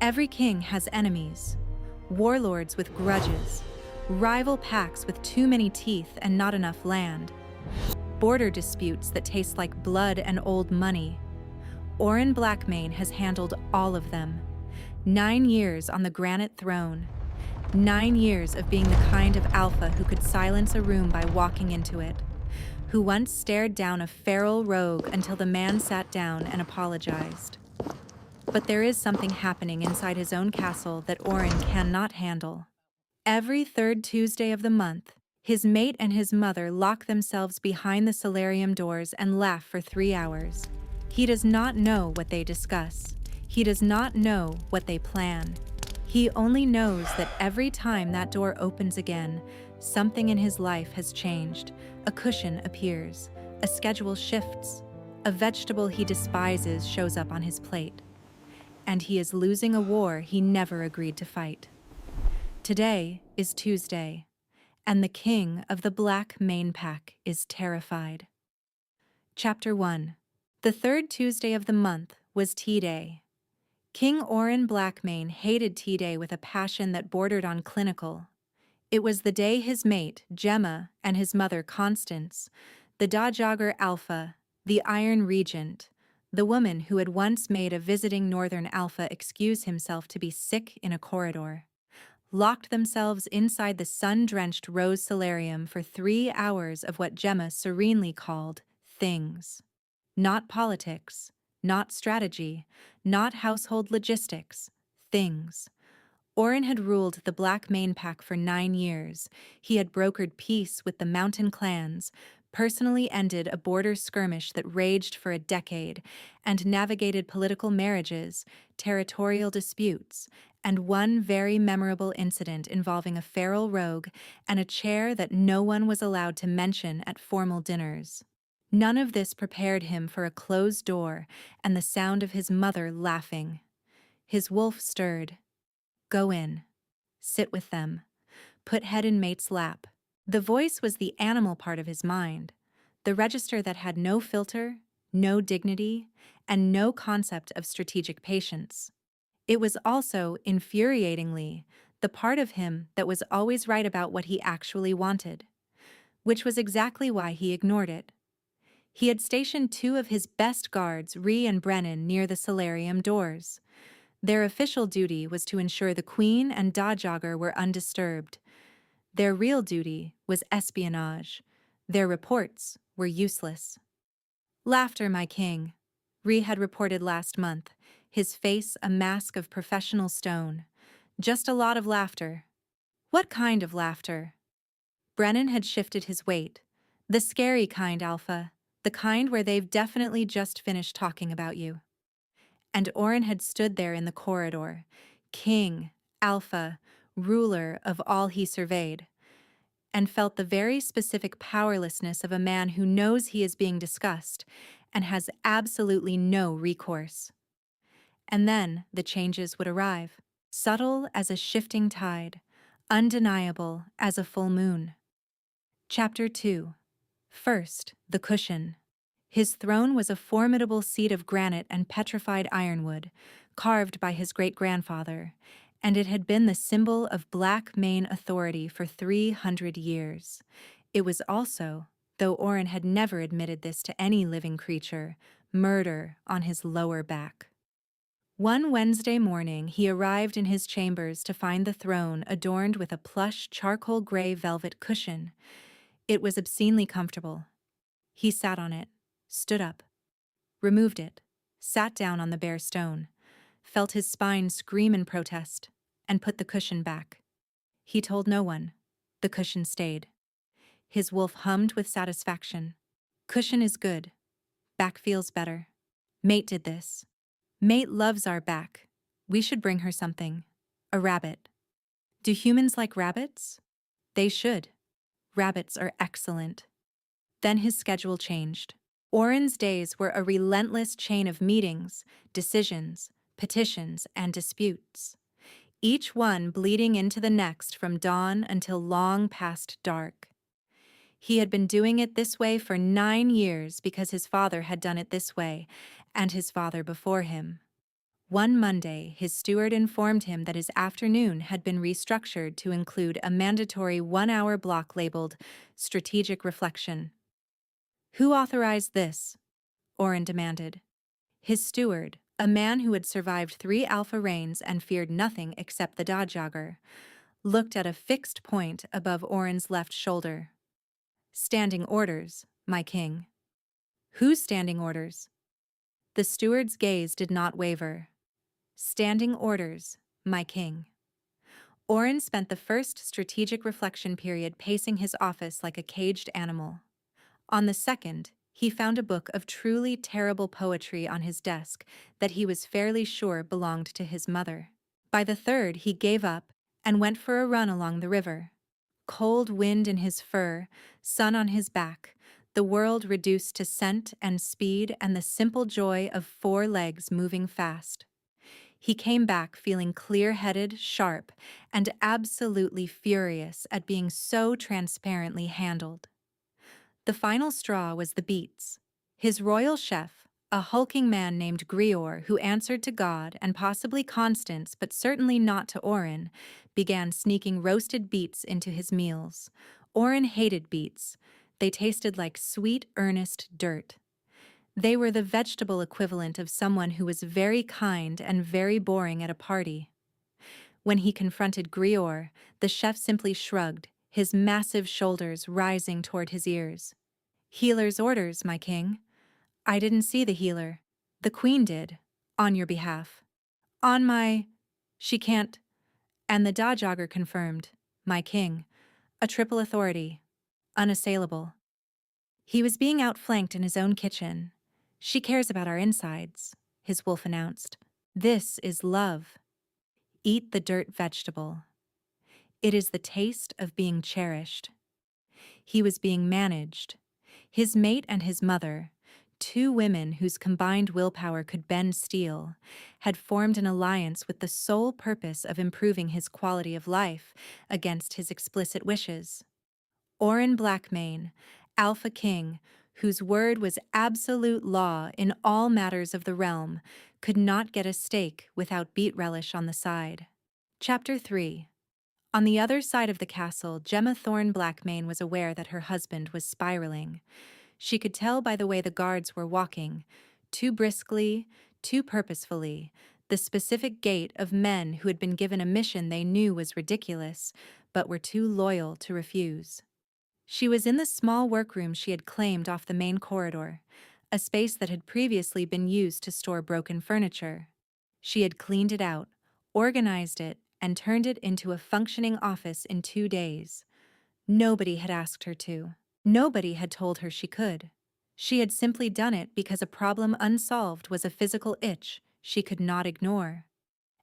Every king has enemies, warlords with grudges, rival packs with too many teeth and not enough land, border disputes that taste like blood and old money. Oren Blackmane has handled all of them. 9 years on the granite throne. 9 years of being the kind of alpha who could silence a room by walking into it, who once stared down a feral rogue until the man sat down and apologized. But there is something happening inside his own castle that Oren cannot handle. Every third Tuesday of the month, his mate and his mother lock themselves behind the solarium doors and laugh for 3 hours. He does not know what they discuss. He does not know what they plan. He only knows that every time that door opens again, something in his life has changed. A cushion appears, a schedule shifts, a vegetable he despises shows up on his plate. And he is losing a war he never agreed to fight. Today is Tuesday, and the king of the Black Mane Pack is terrified. Chapter 1. The third Tuesday of the month was Tea Day. King Oren Blackmane hated Tea Day with a passion that bordered on clinical. It was the day his mate, Gemma, and his mother, Constance, the Dajogger Alpha, the Iron Regent, the woman who had once made a visiting Northern Alpha excuse himself to be sick in a corridor, locked themselves inside the sun-drenched rose solarium for 3 hours of what Gemma serenely called things. Not politics, not strategy, not household logistics, things. Oren had ruled the Black Mane Pack for 9 years. He had brokered peace with the mountain clans, personally ended a border skirmish that raged for a decade, and navigated political marriages, territorial disputes, and one very memorable incident involving a feral rogue and a chair that no one was allowed to mention at formal dinners. None of this prepared him for a closed door and the sound of his mother laughing. His wolf stirred. Go in. Sit with them. Put head in mate's lap. The voice was the animal part of his mind, the register that had no filter, no dignity, and no concept of strategic patience. It was also, infuriatingly, the part of him that was always right about what he actually wanted, which was exactly why he ignored it. He had stationed 2 of his best guards, Rhee and Brennan, near the solarium doors. Their official duty was to ensure the Queen and Dajogger were undisturbed. Their real duty was espionage. Their reports were useless. Laughter, my king, Rhee had reported last month, his face a mask of professional stone. Just a lot of laughter. What kind of laughter? Brennan had shifted his weight. The scary kind, Alpha. The kind where they've definitely just finished talking about you. And Oren had stood there in the corridor, king, alpha, ruler of all he surveyed, and felt the very specific powerlessness of a man who knows he is being discussed and has absolutely no recourse. And then the changes would arrive, subtle as a shifting tide, undeniable as a full moon. Chapter 2. First, the cushion. His throne was a formidable seat of granite and petrified ironwood, carved by his great-grandfather, and it had been the symbol of Black Mane authority for 300 years. It was also, though Oren had never admitted this to any living creature, murder on his lower back. One Wednesday morning, he arrived in his chambers to find the throne adorned with a plush charcoal gray velvet cushion. It was obscenely comfortable. He sat on it, stood up, removed it, sat down on the bare stone, felt his spine scream in protest, and put the cushion back. He told no one. The cushion stayed. His wolf hummed with satisfaction. Cushion is good. Back feels better. Mate did this. Mate loves our back. We should bring her something. A rabbit. Do humans like rabbits? They should. Rabbits are excellent. Then his schedule changed. Oren's days were a relentless chain of meetings, decisions, petitions, and disputes, each one bleeding into the next from dawn until long past dark. He had been doing it this way for 9 years because his father had done it this way, and his father before him. One Monday, his steward informed him that his afternoon had been restructured to include a mandatory 1-hour block labeled Strategic Reflection. Who authorized this? Oren demanded. His steward, a man who had survived 3 alpha rains and feared nothing except the Dodjogger, looked at a fixed point above Oren's left shoulder. Standing orders, my king. Whose standing orders? The steward's gaze did not waver. Standing orders, my king. Oren spent the first strategic reflection period pacing his office like a caged animal. On the second, he found a book of truly terrible poetry on his desk that he was fairly sure belonged to his mother. By the third, he gave up and went for a run along the river. Cold wind in his fur, sun on his back, the world reduced to scent and speed and the simple joy of 4 legs moving fast. He came back feeling clear-headed, sharp, and absolutely furious at being so transparently handled. The final straw was the beets. His royal chef, a hulking man named Grior who answered to God and possibly Constance but certainly not to Oren, began sneaking roasted beets into his meals. Oren hated beets. They tasted like sweet, earnest dirt. They were the vegetable equivalent of someone who was very kind and very boring at a party. When he confronted Grior, the chef simply shrugged, his massive shoulders rising toward his ears. Healer's orders, my king. I didn't see the healer. The queen did. On your behalf. On my... She can't... And the Dodjogger confirmed, my king. A triple authority. Unassailable. He was being outflanked in his own kitchen. She cares about our insides, his wolf announced. This is love. Eat the dirt vegetable. It is the taste of being cherished. He was being managed. His mate and his mother, 2 women whose combined willpower could bend steel, had formed an alliance with the sole purpose of improving his quality of life against his explicit wishes. Oren Blackmane, Alpha King, whose word was absolute law in all matters of the realm, could not get a steak without beet relish on the side. Chapter 3. On the other side of the castle, Gemma Thorne Blackmane was aware that her husband was spiraling. She could tell by the way the guards were walking, too briskly, too purposefully, the specific gait of men who had been given a mission they knew was ridiculous, but were too loyal to refuse. She was in the small workroom she had claimed off the main corridor, a space that had previously been used to store broken furniture. She had cleaned it out, organized it, and turned it into a functioning office in 2 days. Nobody had asked her to. Nobody had told her she could. She had simply done it because a problem unsolved was a physical itch she could not ignore.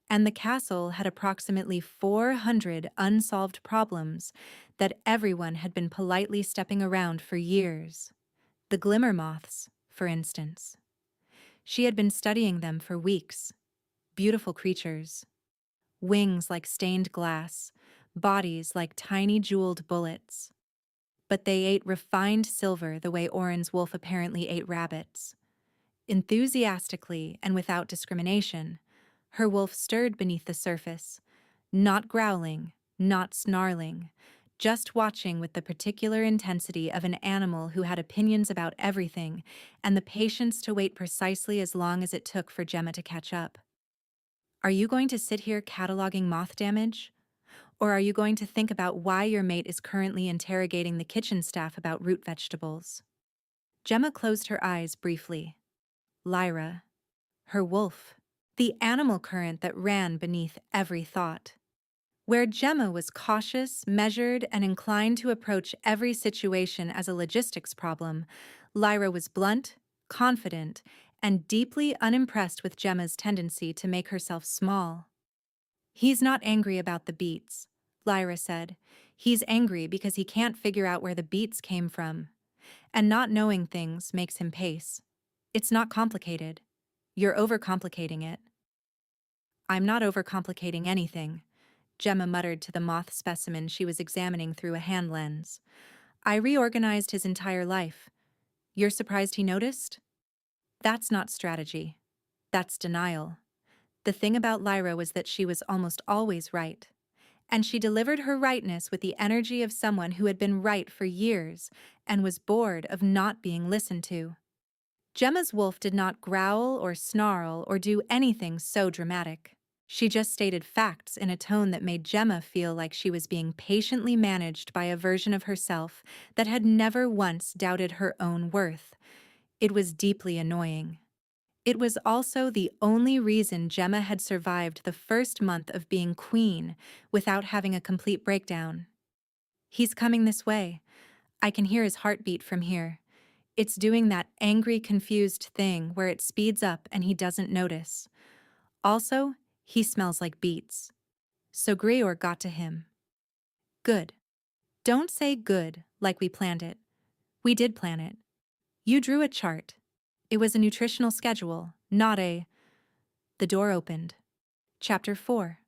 And the castle had approximately 400 unsolved problems that everyone had been politely stepping around for years. The glimmer moths, for instance. She had been studying them for weeks. Beautiful creatures. Wings like stained glass, bodies like tiny jeweled bullets. But they ate refined silver the way Oren's wolf apparently ate rabbits. Enthusiastically and without discrimination, her wolf stirred beneath the surface, not growling, not snarling, just watching with the particular intensity of an animal who had opinions about everything and the patience to wait precisely as long as it took for Gemma to catch up. Are you going to sit here cataloging moth damage? Or are you going to think about why your mate is currently interrogating the kitchen staff about root vegetables? Gemma closed her eyes briefly. Lyra. Her wolf. The animal current that ran beneath every thought. Where Gemma was cautious, measured, and inclined to approach every situation as a logistics problem, Lyra was blunt, confident, and deeply unimpressed with Gemma's tendency to make herself small. He's not angry about the beets, Lyra said. He's angry because he can't figure out where the beets came from. And not knowing things makes him pace. It's not complicated. You're overcomplicating it. I'm not overcomplicating anything, Gemma muttered to the moth specimen she was examining through a hand lens. I reorganized his entire life. You're surprised he noticed? That's not strategy. That's denial. The thing about Lyra was that she was almost always right. And she delivered her rightness with the energy of someone who had been right for years and was bored of not being listened to. Gemma's wolf did not growl or snarl or do anything so dramatic. She just stated facts in a tone that made Gemma feel like she was being patiently managed by a version of herself that had never once doubted her own worth. It was deeply annoying. It was also the only reason Gemma had survived the first month of being queen without having a complete breakdown. He's coming this way. I can hear his heartbeat from here. It's doing that angry, confused thing where it speeds up and he doesn't notice. Also, he smells like beets. So Grior got to him. Good. Don't say good like we planned it. We did plan it. You drew a chart. It was a nutritional schedule, not a... The door opened. Chapter 4.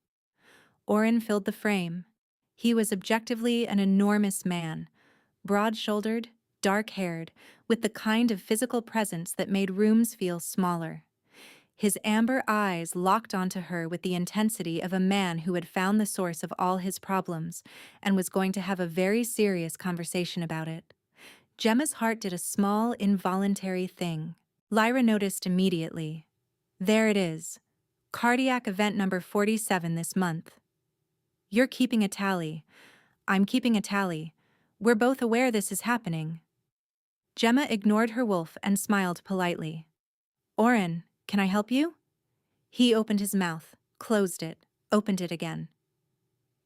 Oren filled the frame. He was objectively an enormous man, broad-shouldered, dark-haired, with the kind of physical presence that made rooms feel smaller. His amber eyes locked onto her with the intensity of a man who had found the source of all his problems and was going to have a very serious conversation about it. Gemma's heart did a small, involuntary thing. Lyra noticed immediately. There it is. Cardiac event number 47 this month. You're keeping a tally. I'm keeping a tally. We're both aware this is happening. Gemma ignored her wolf and smiled politely. Oren, can I help you? He opened his mouth, closed it, opened it again.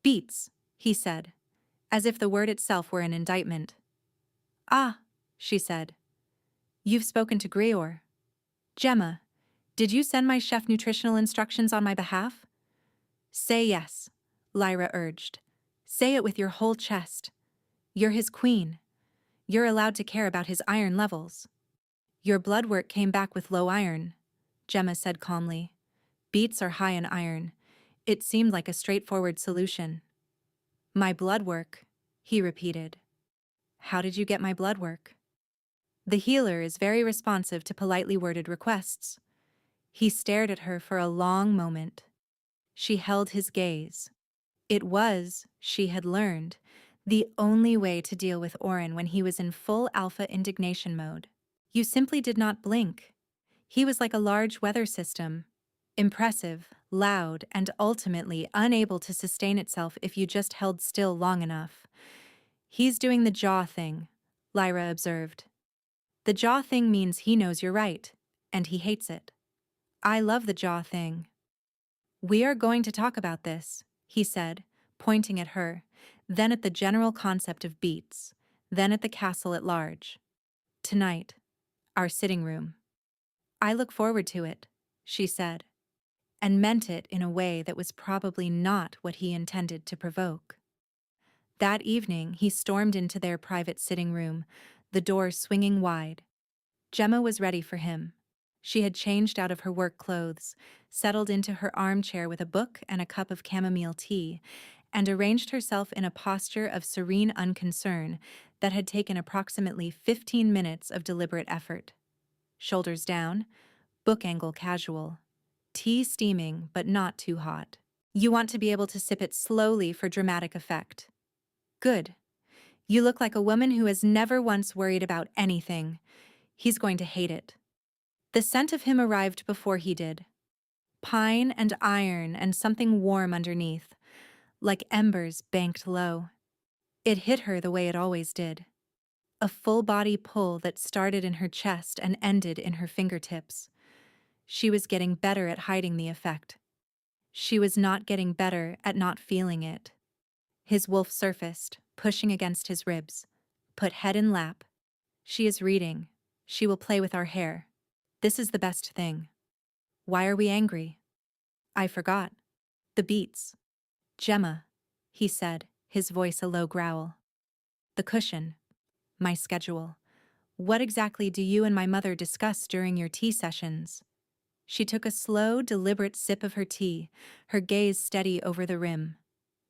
Beets, he said, as if the word itself were an indictment. Ah, she said. You've spoken to Grior. Gemma, did you send my chef nutritional instructions on my behalf? Say yes, Lyra urged. Say it with your whole chest. You're his queen. You're allowed to care about his iron levels. Your blood work came back with low iron, Gemma said calmly. Beets are high in iron. It seemed like a straightforward solution. My blood work, he repeated. How did you get my blood work? The healer is very responsive to politely worded requests. He stared at her for a long moment. She held his gaze. It was, she had learned, the only way to deal with Oren when he was in full alpha indignation mode. You simply did not blink. He was like a large weather system, impressive, loud, and ultimately unable to sustain itself if you just held still long enough. He's doing the jaw thing, Lyra observed. The jaw thing means he knows you're right, and he hates it. I love the jaw thing. We are going to talk about this, he said, pointing at her, then at the general concept of beets, then at the castle at large. Tonight, our sitting room. I look forward to it, she said, and meant it in a way that was probably not what he intended to provoke. That evening, he stormed into their private sitting room, the door swinging wide. Gemma was ready for him. She had changed out of her work clothes, settled into her armchair with a book and a cup of chamomile tea, and arranged herself in a posture of serene unconcern that had taken approximately 15 minutes of deliberate effort. Shoulders down, book angle casual, tea steaming but not too hot. You want to be able to sip it slowly for dramatic effect. Good. You look like a woman who has never once worried about anything. He's going to hate it. The scent of him arrived before he did. Pine and iron and something warm underneath, like embers banked low. It hit her the way it always did. A full-body pull that started in her chest and ended in her fingertips. She was getting better at hiding the effect. She was not getting better at not feeling it. His wolf surfaced, pushing against his ribs. Put head in lap. She is reading. She will play with our hair. This is the best thing. Why are we angry? I forgot. The beets. Gemma, he said, his voice a low growl. The cushion. My schedule. What exactly do you and my mother discuss during your tea sessions? She took a slow, deliberate sip of her tea, her gaze steady over the rim.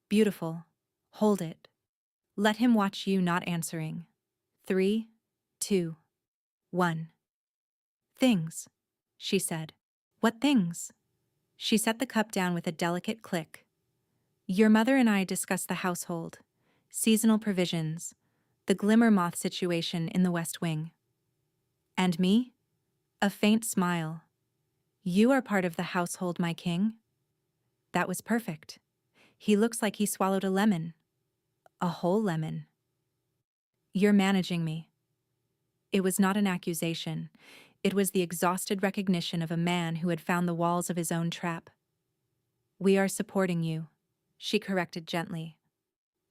Beautiful. Hold it. Let him watch you not answering. 3, 2, 1. Things, she said. What things? She set the cup down with a delicate click. Your mother and I discussed the household, seasonal provisions, the glimmer moth situation in the West Wing. And me? A faint smile. You are part of the household, my king. That was perfect. He looks like he swallowed a lemon. A whole lemon. You're managing me. It was not an accusation. It was the exhausted recognition of a man who had found the walls of his own trap. We are supporting you, she corrected gently.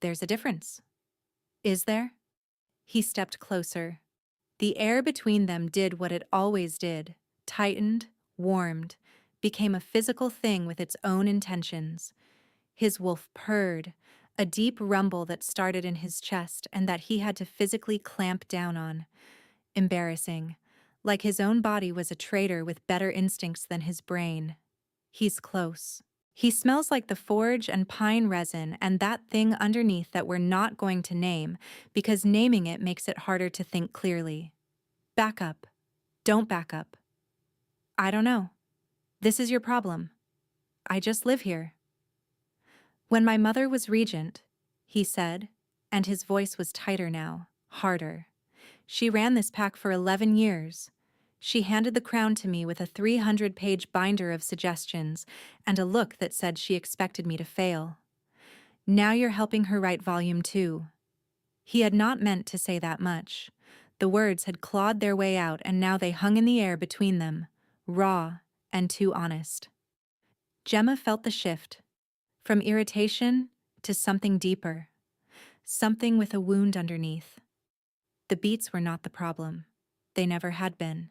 There's a difference. Is there? He stepped closer. The air between them did what it always did, tightened, warmed, became a physical thing with its own intentions. His wolf purred, a deep rumble that started in his chest and that he had to physically clamp down on. Embarrassing, like his own body was a traitor with better instincts than his brain. He's close. He smells like the forge and pine resin and that thing underneath that we're not going to name, because naming it makes it harder to think clearly. Back up. Don't back up. I don't know. This is your problem. I just live here. When my mother was regent, he said, and his voice was tighter now, harder. She ran this pack for 11 years. She handed the crown to me with a 300-page binder of suggestions and a look that said she expected me to fail. Now you're helping her write volume 2. He had not meant to say that much. The words had clawed their way out and now they hung in the air between them, raw and too honest. Gemma felt the shift, from irritation to something deeper, something with a wound underneath. The beats were not the problem. They never had been.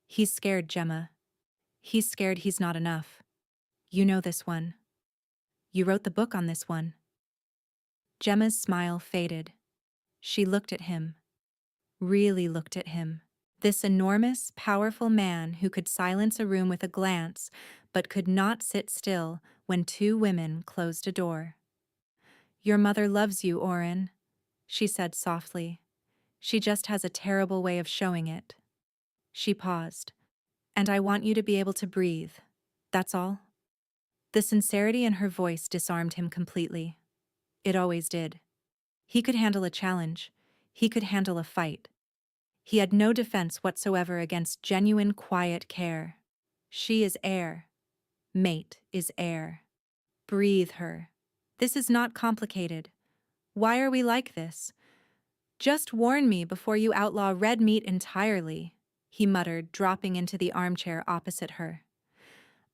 He's scared, Gemma. He's scared he's not enough. You know this one. You wrote the book on this one. Gemma's smile faded. She looked at him. Really looked at him. This enormous, powerful man who could silence a room with a glance, but could not sit still when two women closed a door. Your mother loves you, Oren, she said softly. She just has a terrible way of showing it. She paused. And I want you to be able to breathe. That's all. The sincerity in her voice disarmed him completely. It always did. He could handle a challenge. He could handle a fight. He had no defense whatsoever against genuine, quiet care. She is air. Mate is air. Breathe her. This is not complicated. Why are we like this? Just warn me before you outlaw red meat entirely, he muttered, dropping into the armchair opposite her.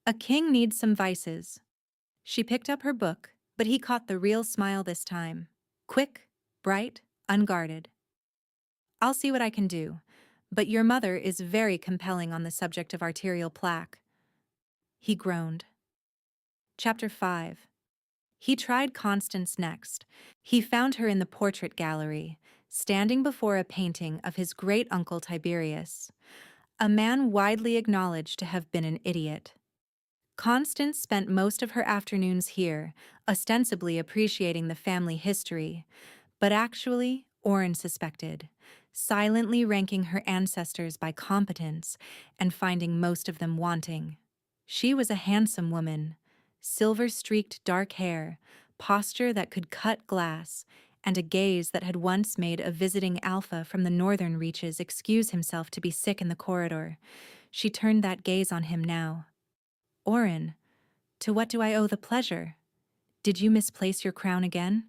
A king needs some vices. She picked up her book, but he caught the real smile this time. Quick, bright, unguarded. I'll see what I can do, but your mother is very compelling on the subject of arterial plaque. He groaned. Chapter 5. He tried Constance next. He found her in the portrait gallery, standing before a painting of his great-uncle Tiberius, a man widely acknowledged to have been an idiot. Constance spent most of her afternoons here, ostensibly appreciating the family history, but actually, Oren suspected, silently ranking her ancestors by competence and finding most of them wanting. She was a handsome woman, silver-streaked dark hair, posture that could cut glass, and a gaze that had once made a visiting alpha from the northern reaches excuse himself to be sick in the corridor. She turned that gaze on him now. Oren, to what do I owe the pleasure? Did you misplace your crown again?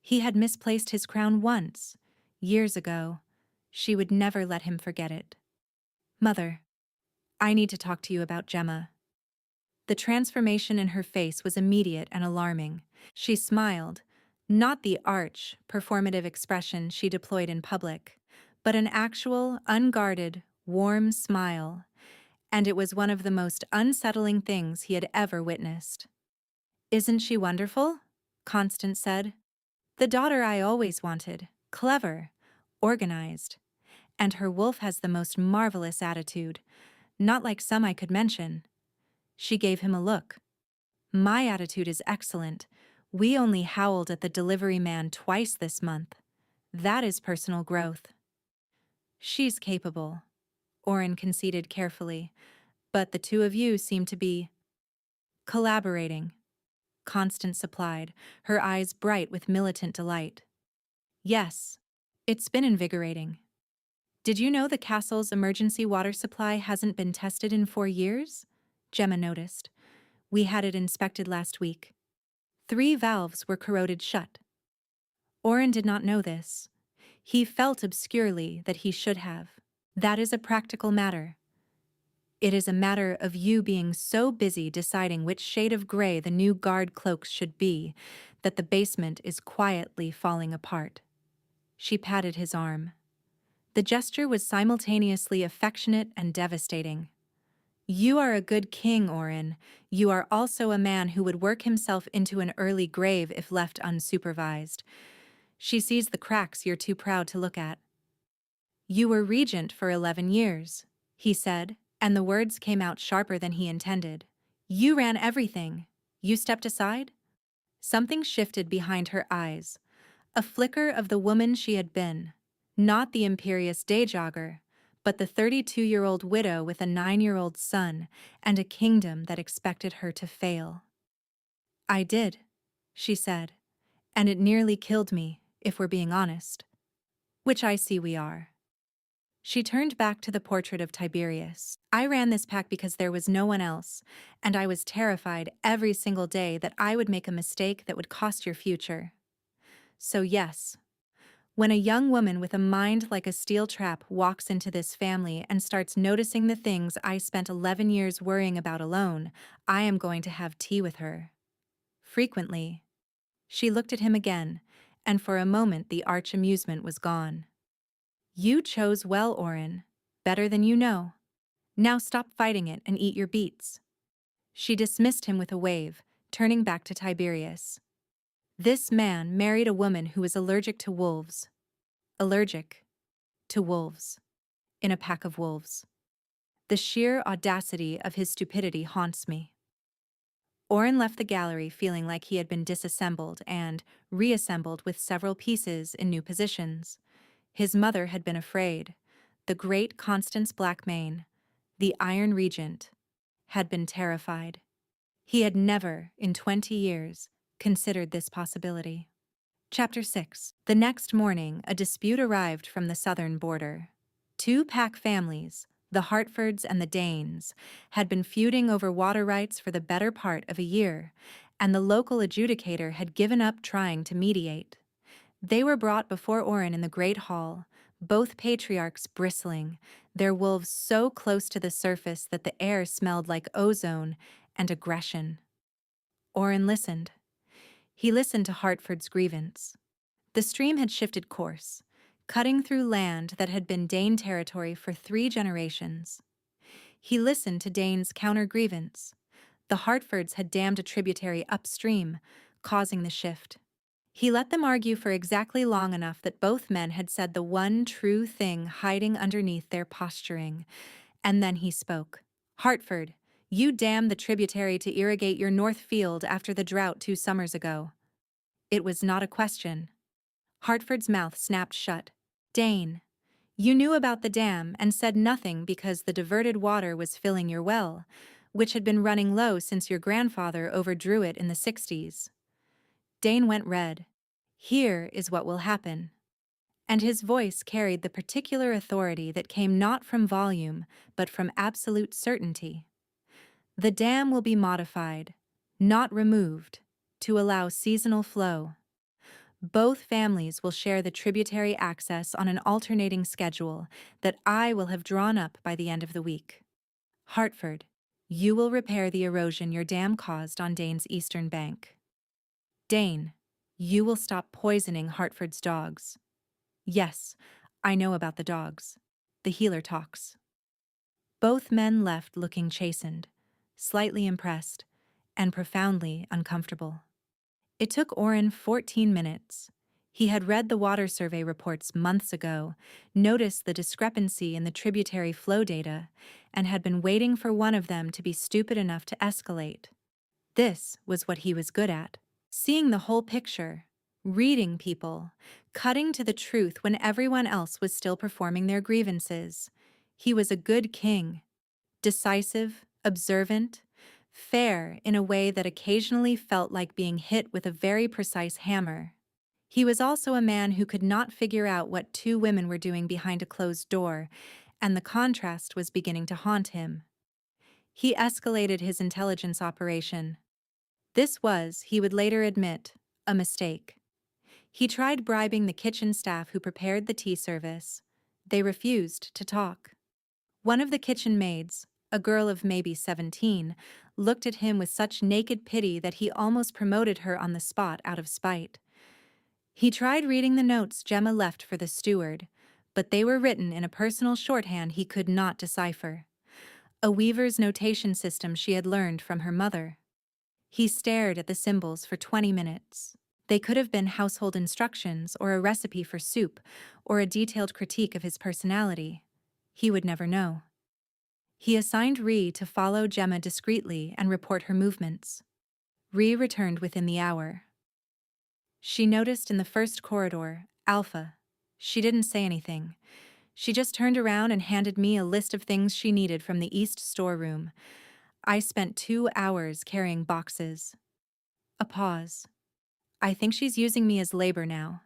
He had misplaced his crown once, years ago. She would never let him forget it. Mother, I need to talk to you about Gemma. The transformation in her face was immediate and alarming. She smiled, not the arch, performative expression she deployed in public, but an actual, unguarded, warm smile, and it was one of the most unsettling things he had ever witnessed. Isn't she wonderful? Constance said. The daughter I always wanted, clever, organized, and her wolf has the most marvelous attitude, not like some I could mention. She gave him a look. My attitude is excellent. We only howled at the delivery man twice this month. That is personal growth. She's capable, Oren conceded carefully, but the two of you seem to be Collaborating, Constance supplied, her eyes bright with militant delight. Yes, it's been invigorating. Did you know the castle's emergency water supply hasn't been tested in 4 years? Gemma noticed. We had it inspected last week. 3 valves were corroded shut. Oren did not know this. He felt obscurely that he should have. That is a practical matter. It is a matter of you being so busy deciding which shade of gray the new guard cloaks should be that the basement is quietly falling apart. She patted his arm. The gesture was simultaneously affectionate and devastating. You are a good king, Oren. You are also a man who would work himself into an early grave if left unsupervised. She sees the cracks you're too proud to look at. You were regent for 11 years, he said, and the words came out sharper than he intended. You ran everything. You stepped aside? Something shifted behind her eyes. A flicker of the woman she had been. Not the imperious day jogger, but the 32-year-old widow with a 9-year-old son and a kingdom that expected her to fail. I did, she said, and it nearly killed me, if we're being honest. Which I see we are. She turned back to the portrait of Tiberius. I ran this pack because there was no one else, and I was terrified every single day that I would make a mistake that would cost your future. So yes, when a young woman with a mind like a steel trap walks into this family and starts noticing the things I spent 11 years worrying about alone, I am going to have tea with her. Frequently. She looked at him again, and for a moment the arch amusement was gone. You chose well, Oren. Better than you know. Now stop fighting it and eat your beets. She dismissed him with a wave, turning back to Tiberius. This man married a woman who was allergic to wolves. Allergic to wolves. In a pack of wolves. The sheer audacity of his stupidity haunts me. Oren left the gallery feeling like he had been disassembled and reassembled with several pieces in new positions. His mother had been afraid. The great Constance Blackmane, the Iron Regent, had been terrified. He had never, in 20 years, considered this possibility. Chapter 6. The next morning, a dispute arrived from the southern border. 2 pack families, the Hartfords and the Danes, had been feuding over water rights for the better part of a year, and the local adjudicator had given up trying to mediate. They were brought before Oren in the great hall, both patriarchs bristling, their wolves so close to the surface that the air smelled like ozone and aggression. Oren listened. He listened to Hartford's grievance. The stream had shifted course, cutting through land that had been Dane territory for 3 generations. He listened to Dane's counter-grievance. The Hartfords had dammed a tributary upstream, causing the shift. He let them argue for exactly long enough that both men had said the one true thing hiding underneath their posturing, and then he spoke. Hartford, you dammed the tributary to irrigate your north field after the drought 2 summers ago. It was not a question. Hartford's mouth snapped shut. Dane, you knew about the dam and said nothing because the diverted water was filling your well, which had been running low since your grandfather overdrew it in the 60s. Dane went red. Here is what will happen. And his voice carried the particular authority that came not from volume, but from absolute certainty. The dam will be modified, not removed, to allow seasonal flow. Both families will share the tributary access on an alternating schedule that I will have drawn up by the end of the week. Hartford, you will repair the erosion your dam caused on Dane's eastern bank. Dane, you will stop poisoning Hartford's dogs. Yes, I know about the dogs. The healer talks. Both men left looking chastened, slightly impressed, and profoundly uncomfortable. It took Oren 14 minutes. He had read the water survey reports months ago, noticed the discrepancy in the tributary flow data, and had been waiting for one of them to be stupid enough to escalate. This was what he was good at. Seeing the whole picture, reading people, cutting to the truth when everyone else was still performing their grievances. He was a good king, decisive, observant, fair in a way that occasionally felt like being hit with a very precise hammer. He was also a man who could not figure out what two women were doing behind a closed door, and the contrast was beginning to haunt him. He escalated his intelligence operation. This was, he would later admit, a mistake. He tried bribing the kitchen staff who prepared the tea service. They refused to talk. One of the kitchen maids, a girl of maybe 17, looked at him with such naked pity that he almost promoted her on the spot out of spite. He tried reading the notes Gemma left for the steward, but they were written in a personal shorthand he could not decipher. A weaver's notation system she had learned from her mother. He stared at the symbols for 20 minutes. They could have been household instructions or a recipe for soup or a detailed critique of his personality. He would never know. He assigned Ree to follow Gemma discreetly and report her movements. Ree returned within the hour. She noticed in the first corridor, Alpha. She didn't say anything. She just turned around and handed me a list of things she needed from the east storeroom. I spent 2 hours carrying boxes. A pause. I think she's using me as labor now.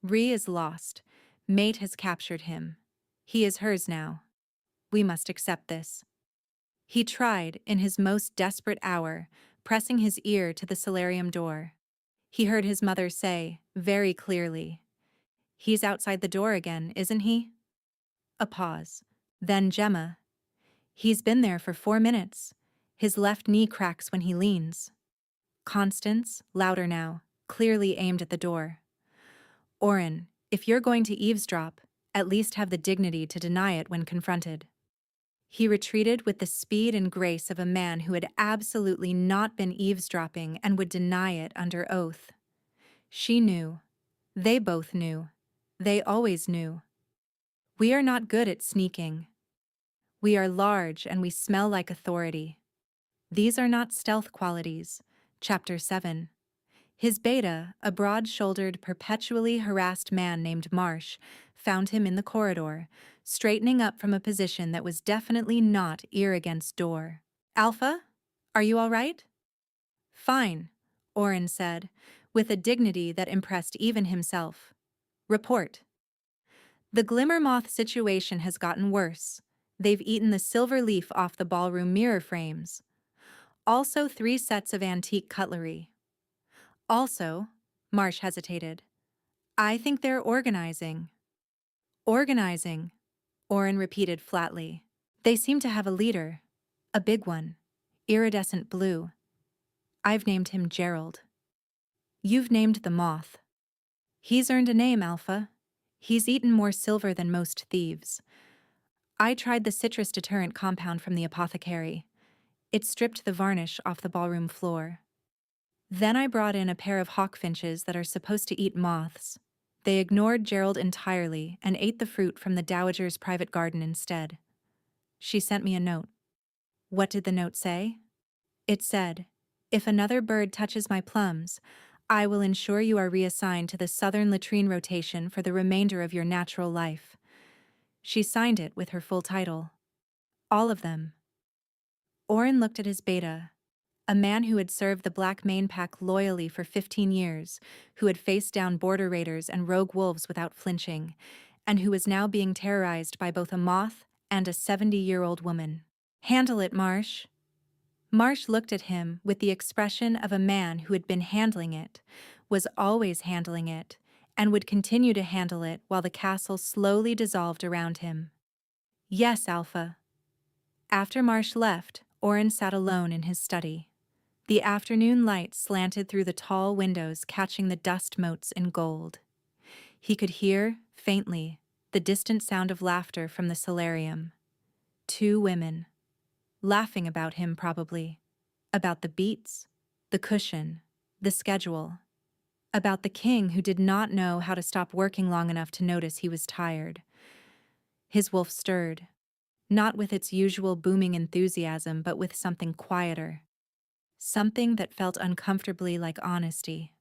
Ree is lost. Mate has captured him. He is hers now. We must accept this. He tried, in his most desperate hour, pressing his ear to the solarium door. He heard his mother say, very clearly, "He's outside the door again, isn't he?" A pause. Then Gemma. "He's been there for 4 minutes. His left knee cracks when he leans." Constance, louder now, clearly aimed at the door. "Oren, if you're going to eavesdrop, at least have the dignity to deny it when confronted." He retreated with the speed and grace of a man who had absolutely not been eavesdropping and would deny it under oath. She knew. They both knew. They always knew. We are not good at sneaking. We are large and we smell like authority. These are not stealth qualities. Chapter 7. His beta, a broad-shouldered, perpetually harassed man named Marsh, found him in the corridor, straightening up from a position that was definitely not ear against door. "Alpha? Are you all right?" "Fine," Oren said, with a dignity that impressed even himself. "Report." "The glimmer moth situation has gotten worse. They've eaten the silver leaf off the ballroom mirror frames. Also 3 sets of antique cutlery. Also," Marsh hesitated, "I think they're organizing." "Organizing," Oren repeated flatly. "They seem to have a leader. A big one. Iridescent blue. I've named him Gerald." "You've named the moth." "He's earned a name, Alpha. He's eaten more silver than most thieves. I tried the citrus deterrent compound from the apothecary. It stripped the varnish off the ballroom floor. Then I brought in a pair of hawkfinches that are supposed to eat moths. They ignored Gerald entirely and ate the fruit from the dowager's private garden instead. She sent me a note. What did the note say? It said, "If another bird touches my plums, I will ensure you are reassigned to the southern latrine rotation for the remainder of your natural life." She signed it with her full title. All of them. Oren looked at his beta, a man who had served the Black Mane Pack loyally for 15 years, who had faced down border raiders and rogue wolves without flinching, and who was now being terrorized by both a moth and a 70-year-old woman. "Handle it, Marsh." Marsh looked at him with the expression of a man who had been handling it, was always handling it, and would continue to handle it while the castle slowly dissolved around him. "Yes, Alpha." After Marsh left, Oren sat alone in his study. The afternoon light slanted through the tall windows, catching the dust motes in gold. He could hear, faintly, the distant sound of laughter from the solarium. 2 women. Laughing about him, probably. About the beats, the cushion, the schedule. About the king who did not know how to stop working long enough to notice he was tired. His wolf stirred. Not with its usual booming enthusiasm, but with something quieter. Something that felt uncomfortably like honesty.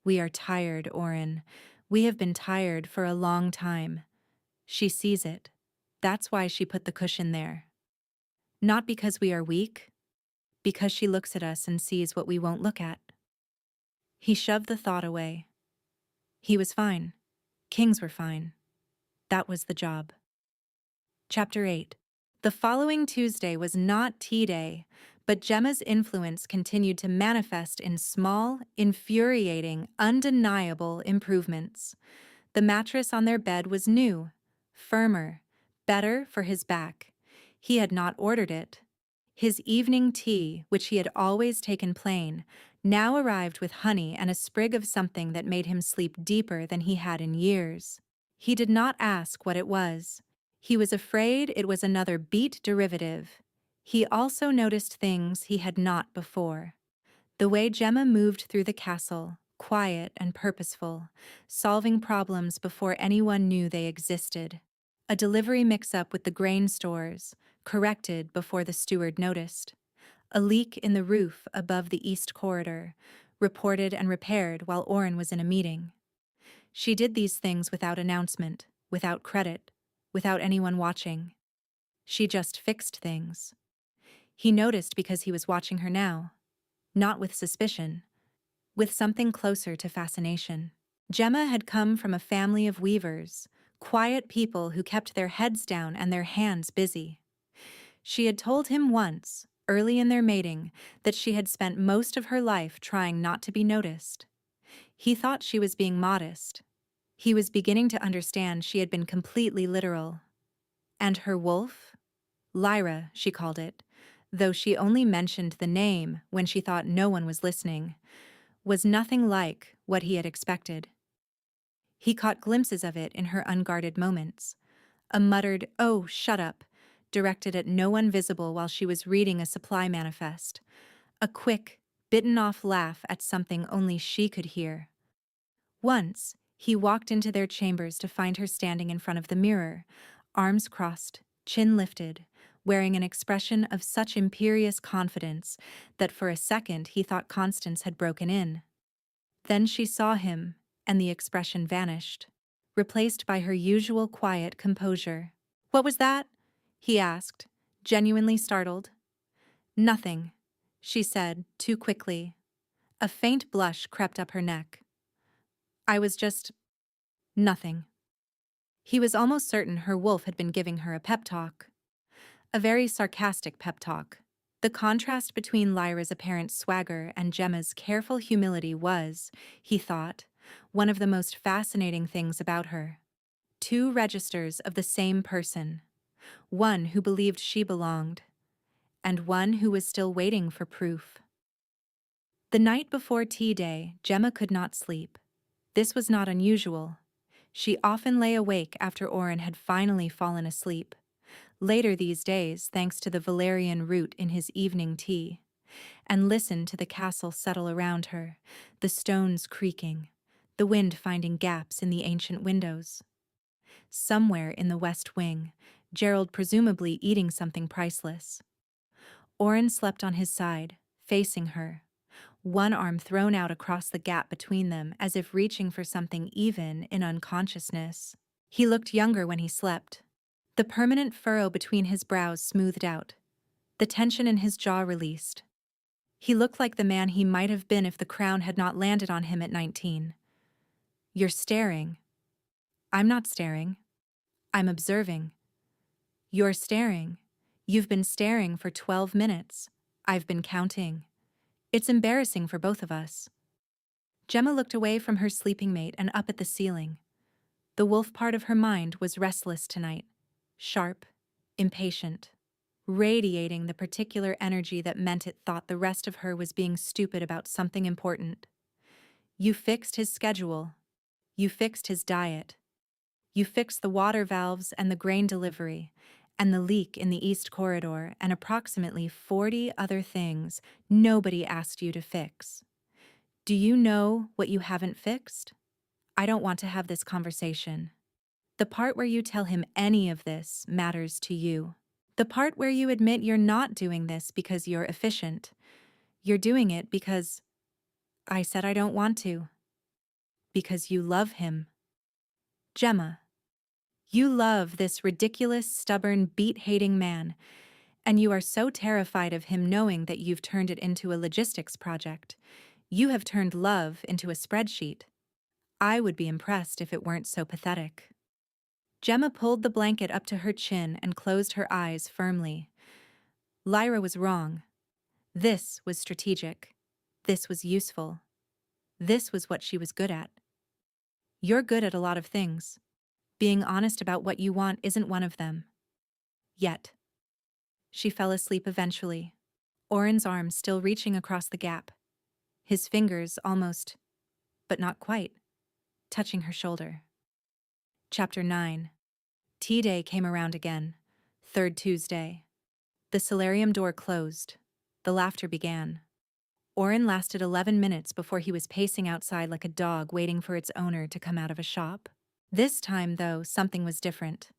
"We are tired, Oren. We have been tired for a long time." She sees it. That's why she put the cushion there. "Not because we are weak." Because she looks at us and sees what we won't look at. He shoved the thought away. He was fine. Kings were fine. That was the job. Chapter 8. The following Tuesday was not tea day, but Gemma's influence continued to manifest in small, infuriating, undeniable improvements. The mattress on their bed was new, firmer, better for his back. He had not ordered it. His evening tea, which he had always taken plain, now arrived with honey and a sprig of something that made him sleep deeper than he had in years. He did not ask what it was. He was afraid it was another beet derivative. He also noticed things he had not before. The way Gemma moved through the castle, quiet and purposeful, solving problems before anyone knew they existed. A delivery mix-up with the grain stores, corrected before the steward noticed. A leak in the roof above the east corridor, reported and repaired while Oren was in a meeting. She did these things without announcement, without credit, without anyone watching. She just fixed things. He noticed because he was watching her now. Not with suspicion, with something closer to fascination. Gemma had come from a family of weavers, quiet people who kept their heads down and their hands busy. She had told him once, early in their mating, that she had spent most of her life trying not to be noticed. He thought she was being modest. He was beginning to understand she had been completely literal. And her wolf? Lyra, she called it, though she only mentioned the name when she thought no one was listening, was nothing like what he had expected. He caught glimpses of it in her unguarded moments. A muttered, "Oh, shut up," directed at no one visible while she was reading a supply manifest. A quick, bitten-off laugh at something only she could hear. Once, he walked into their chambers to find her standing in front of the mirror, arms crossed, chin lifted, wearing an expression of such imperious confidence that for a second he thought Constance had broken in. Then she saw him, and the expression vanished, replaced by her usual quiet composure. "What was that?" he asked, genuinely startled. "Nothing," she said, too quickly. A faint blush crept up her neck. "I was just... nothing." He was almost certain her wolf had been giving her a pep talk. A very sarcastic pep talk. The contrast between Lyra's apparent swagger and Gemma's careful humility was, he thought, one of the most fascinating things about her. Two registers of the same person. One who believed she belonged, and one who was still waiting for proof. The night before tea day, Gemma could not sleep. This was not unusual. She often lay awake after Oren had finally fallen asleep. Later these days, thanks to the valerian root in his evening tea, and listened to the castle settle around her, the stones creaking, the wind finding gaps in the ancient windows. Somewhere in the west wing, Gerald presumably eating something priceless. Oren slept on his side, facing her, one arm thrown out across the gap between them as if reaching for something even in unconsciousness. He looked younger when he slept. The permanent furrow between his brows smoothed out, the tension in his jaw released. He looked like the man he might have been if the crown had not landed on him at 19. "You're staring." "I'm not staring. I'm observing." "You're staring. You've been staring for 12 minutes. I've been counting. It's embarrassing for both of us." Gemma looked away from her sleeping mate and up at the ceiling. The wolf part of her mind was restless tonight, sharp, impatient, radiating the particular energy that meant it thought the rest of her was being stupid about something important. You fixed his schedule. You fixed his diet. You fixed the water valves and the grain delivery, and the leak in the east corridor, and approximately 40 other things nobody asked you to fix. Do you know what you haven't fixed? I don't want to have this conversation. The part where you tell him any of this matters to you. The part where you admit you're not doing this because you're efficient. You're doing it because... I said I don't want to. Because you love him. Gemma. You love this ridiculous, stubborn, beet-hating man, And you are so terrified of him knowing that you've turned it into a logistics project. You have turned love into a spreadsheet. I would be impressed if it weren't so pathetic. Gemma pulled the blanket up to her chin and closed her eyes firmly. Lyra was wrong. This was strategic. This was useful. This was what she was good at. You're good at a lot of things. Being honest about what you want isn't one of them. Yet. She fell asleep eventually, Oren's arm still reaching across the gap, his fingers almost, but not quite, touching her shoulder. Chapter 9. Tea day came around again, third Tuesday. The solarium door closed. The laughter began. Oren lasted 11 minutes before he was pacing outside like a dog waiting for its owner to come out of a shop. This time, though, something was different.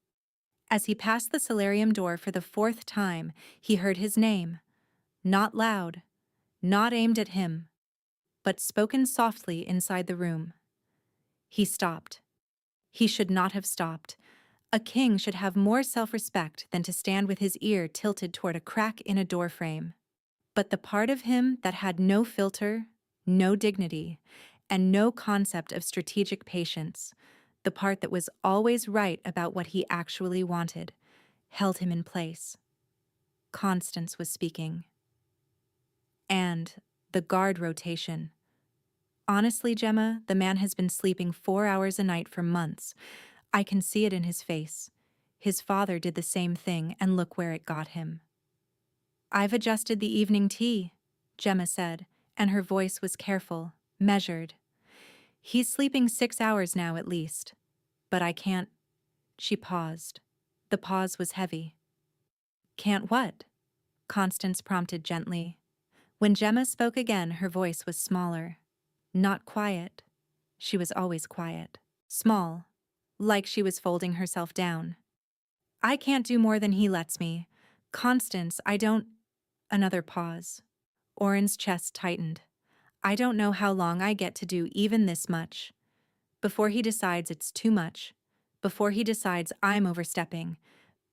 As he passed the solarium door for the 4th time, he heard his name. Not loud, not aimed at him, but spoken softly inside the room. He stopped. He should not have stopped. A king should have more self-respect than to stand with his ear tilted toward a crack in a doorframe. But the part of him that had no filter, no dignity, and no concept of strategic patience, the part that was always right about what he actually wanted, held him in place. Constance was speaking. And the guard rotation. Honestly, Gemma, the man has been sleeping 4 hours a night for months. I can see it in his face. His father did the same thing, and look where it got him. I've adjusted the evening tea, Gemma said, and her voice was careful, measured. He's sleeping 6 hours now at least. But I can't. She paused. The pause was heavy. Can't what? Constance prompted gently. When Gemma spoke again, her voice was smaller. Not quiet. She was always quiet. Small. Like she was folding herself down. I can't do more than he lets me. Constance, I don't... Another pause. Oren's chest tightened. I don't know how long I get to do even this much. Before he decides it's too much. Before he decides I'm overstepping.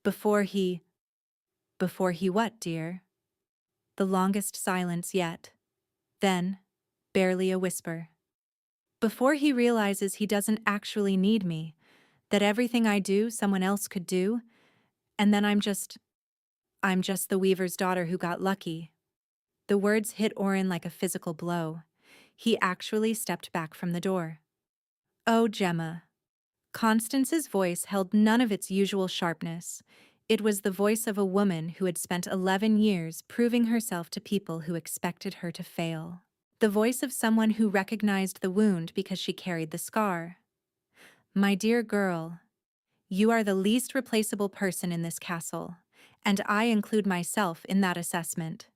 Before he what, dear? The longest silence yet. Then, barely a whisper. Before he realizes he doesn't actually need me, that everything I do someone else could do, and then I'm just the weaver's daughter who got lucky. The words hit Oren like a physical blow. He actually stepped back from the door. Oh, Gemma. Constance's voice held none of its usual sharpness. It was the voice of a woman who had spent 11 years proving herself to people who expected her to fail. The voice of someone who recognized the wound because she carried the scar. My dear girl, you are the least replaceable person in this castle, and I include myself in that assessment.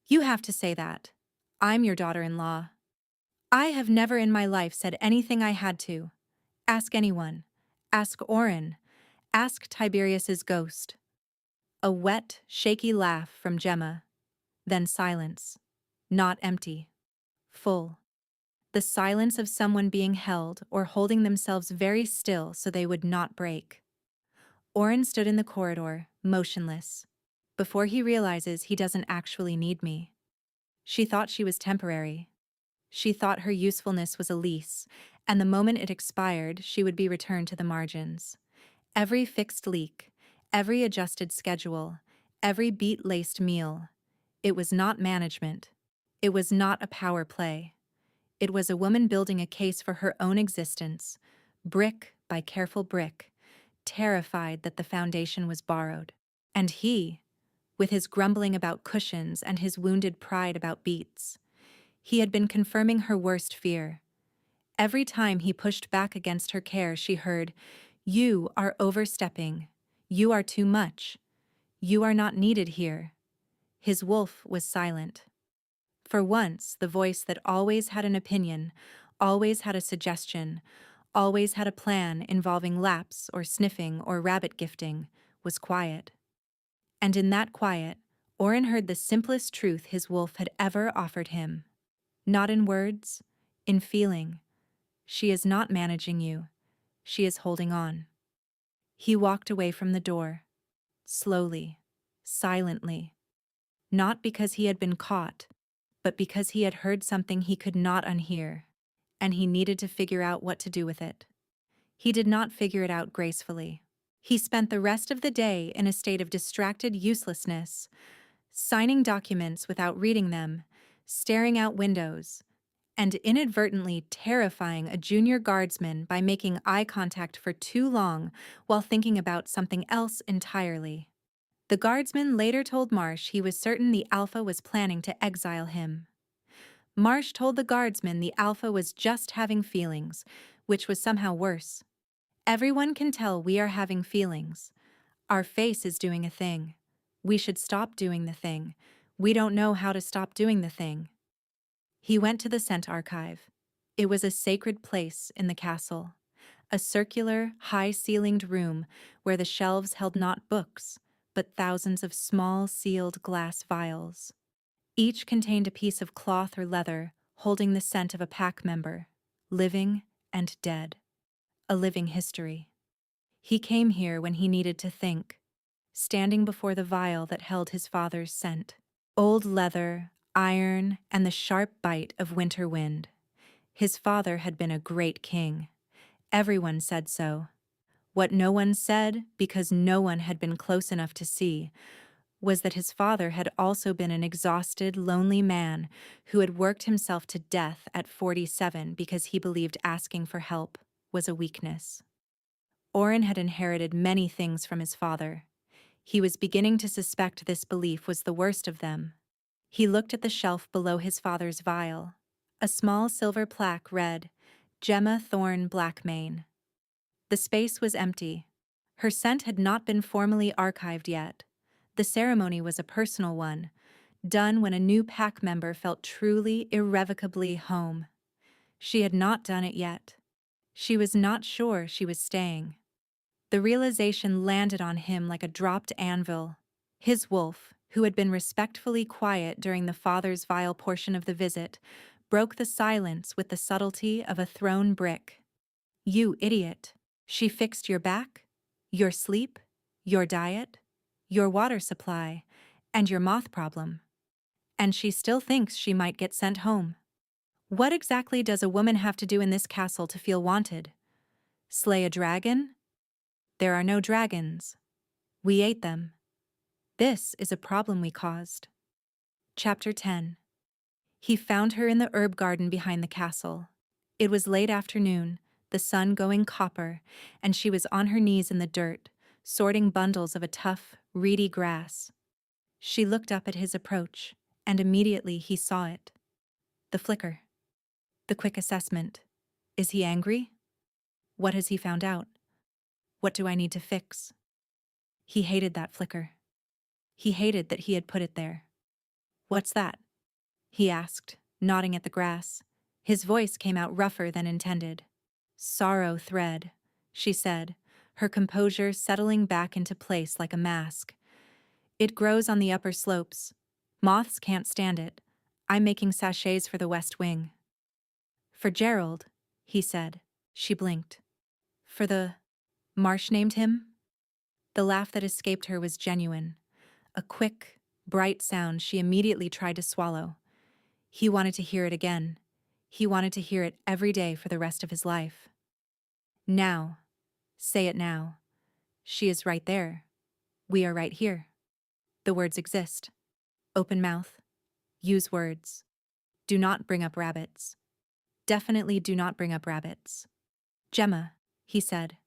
You have to say that. I'm your daughter-in-law. I have never in my life said anything I had to. Ask anyone. Ask Oren. Ask Tiberius's ghost. A wet, shaky laugh from Gemma. Then silence. Not empty. Full. The silence of someone being held or holding themselves very still so they would not break. Oren stood in the corridor, motionless. Before he realizes he doesn't actually need me. She thought she was temporary. She thought her usefulness was a lease, and the moment it expired, she would be returned to the margins. Every fixed leak, every adjusted schedule, every beat-laced meal. It was not management. It was not a power play. It was a woman building a case for her own existence, brick by careful brick, terrified that the foundation was borrowed. And he, with his grumbling about cushions and his wounded pride about beats, he had been confirming her worst fear. Every time he pushed back against her care, she heard, "You are overstepping. You are too much. You are not needed here." His wolf was silent. For once, the voice that always had an opinion, always had a suggestion, always had a plan involving laps or sniffing or rabbit gifting, was quiet. And in that quiet, Oren heard the simplest truth his wolf had ever offered him. Not in words, in feeling. She is not managing you. She is holding on. He walked away from the door. Slowly, silently. Not because he had been caught, but because he had heard something he could not unhear, and he needed to figure out what to do with it. He did not figure it out gracefully. He spent the rest of the day in a state of distracted uselessness, signing documents without reading them, staring out windows, and inadvertently terrifying a junior guardsman by making eye contact for too long while thinking about something else entirely. The guardsman later told Marsh he was certain the Alpha was planning to exile him. Marsh told the guardsman the Alpha was just having feelings, which was somehow worse. Everyone can tell we are having feelings. Our face is doing a thing. We should stop doing the thing. We don't know how to stop doing the thing. He went to the scent archive. It was a sacred place in the castle. A circular, high-ceilinged room where the shelves held not books, but thousands of small, sealed glass vials. Each contained a piece of cloth or leather holding the scent of a pack member, living and dead. A living history. He came here when he needed to think, standing before the vial that held his father's scent. Old leather, iron, and the sharp bite of winter wind. His father had been a great king. Everyone said so. What no one said, because no one had been close enough to see, was that his father had also been an exhausted, lonely man who had worked himself to death at 47 because he believed asking for help was a weakness. Oren had inherited many things from his father. He was beginning to suspect this belief was the worst of them. He looked at the shelf below his father's vial. A small silver plaque read, Gemma Thorne Blackmane. The space was empty. Her scent had not been formally archived yet. The ceremony was a personal one, done when a new pack member felt truly, irrevocably home. She had not done it yet. She was not sure she was staying. The realization landed on him like a dropped anvil. His wolf, who had been respectfully quiet during the father's vial portion of the visit, broke the silence with the subtlety of a thrown brick. You idiot. She fixed your back, your sleep, your diet, your water supply, and your moth problem. And she still thinks she might get sent home. What exactly does a woman have to do in this castle to feel wanted? Slay a dragon? There are no dragons. We ate them. This is a problem we caused. Chapter 10. He found her in the herb garden behind the castle. It was late afternoon, the sun going copper, and she was on her knees in the dirt, sorting bundles of a tough, reedy grass. She looked up at his approach, and immediately he saw it. The flicker. The quick assessment. Is he angry? What has he found out? What do I need to fix? He hated that flicker. He hated that he had put it there. What's that? He asked, nodding at the grass. His voice came out rougher than intended. Sorrow thread, she said, her composure settling back into place like a mask. It grows on the upper slopes. Moths can't stand it. I'm making sachets for the west wing. For Gerald, he said. She blinked. For the... Marsh named him? The laugh that escaped her was genuine. A quick, bright sound she immediately tried to swallow. He wanted to hear it again. He wanted to hear it every day for the rest of his life. Now. Say it now. She is right there. We are right here. The words exist. Open mouth. Use words. Do not bring up rabbits. Definitely do not bring up rabbits. Gemma, he said.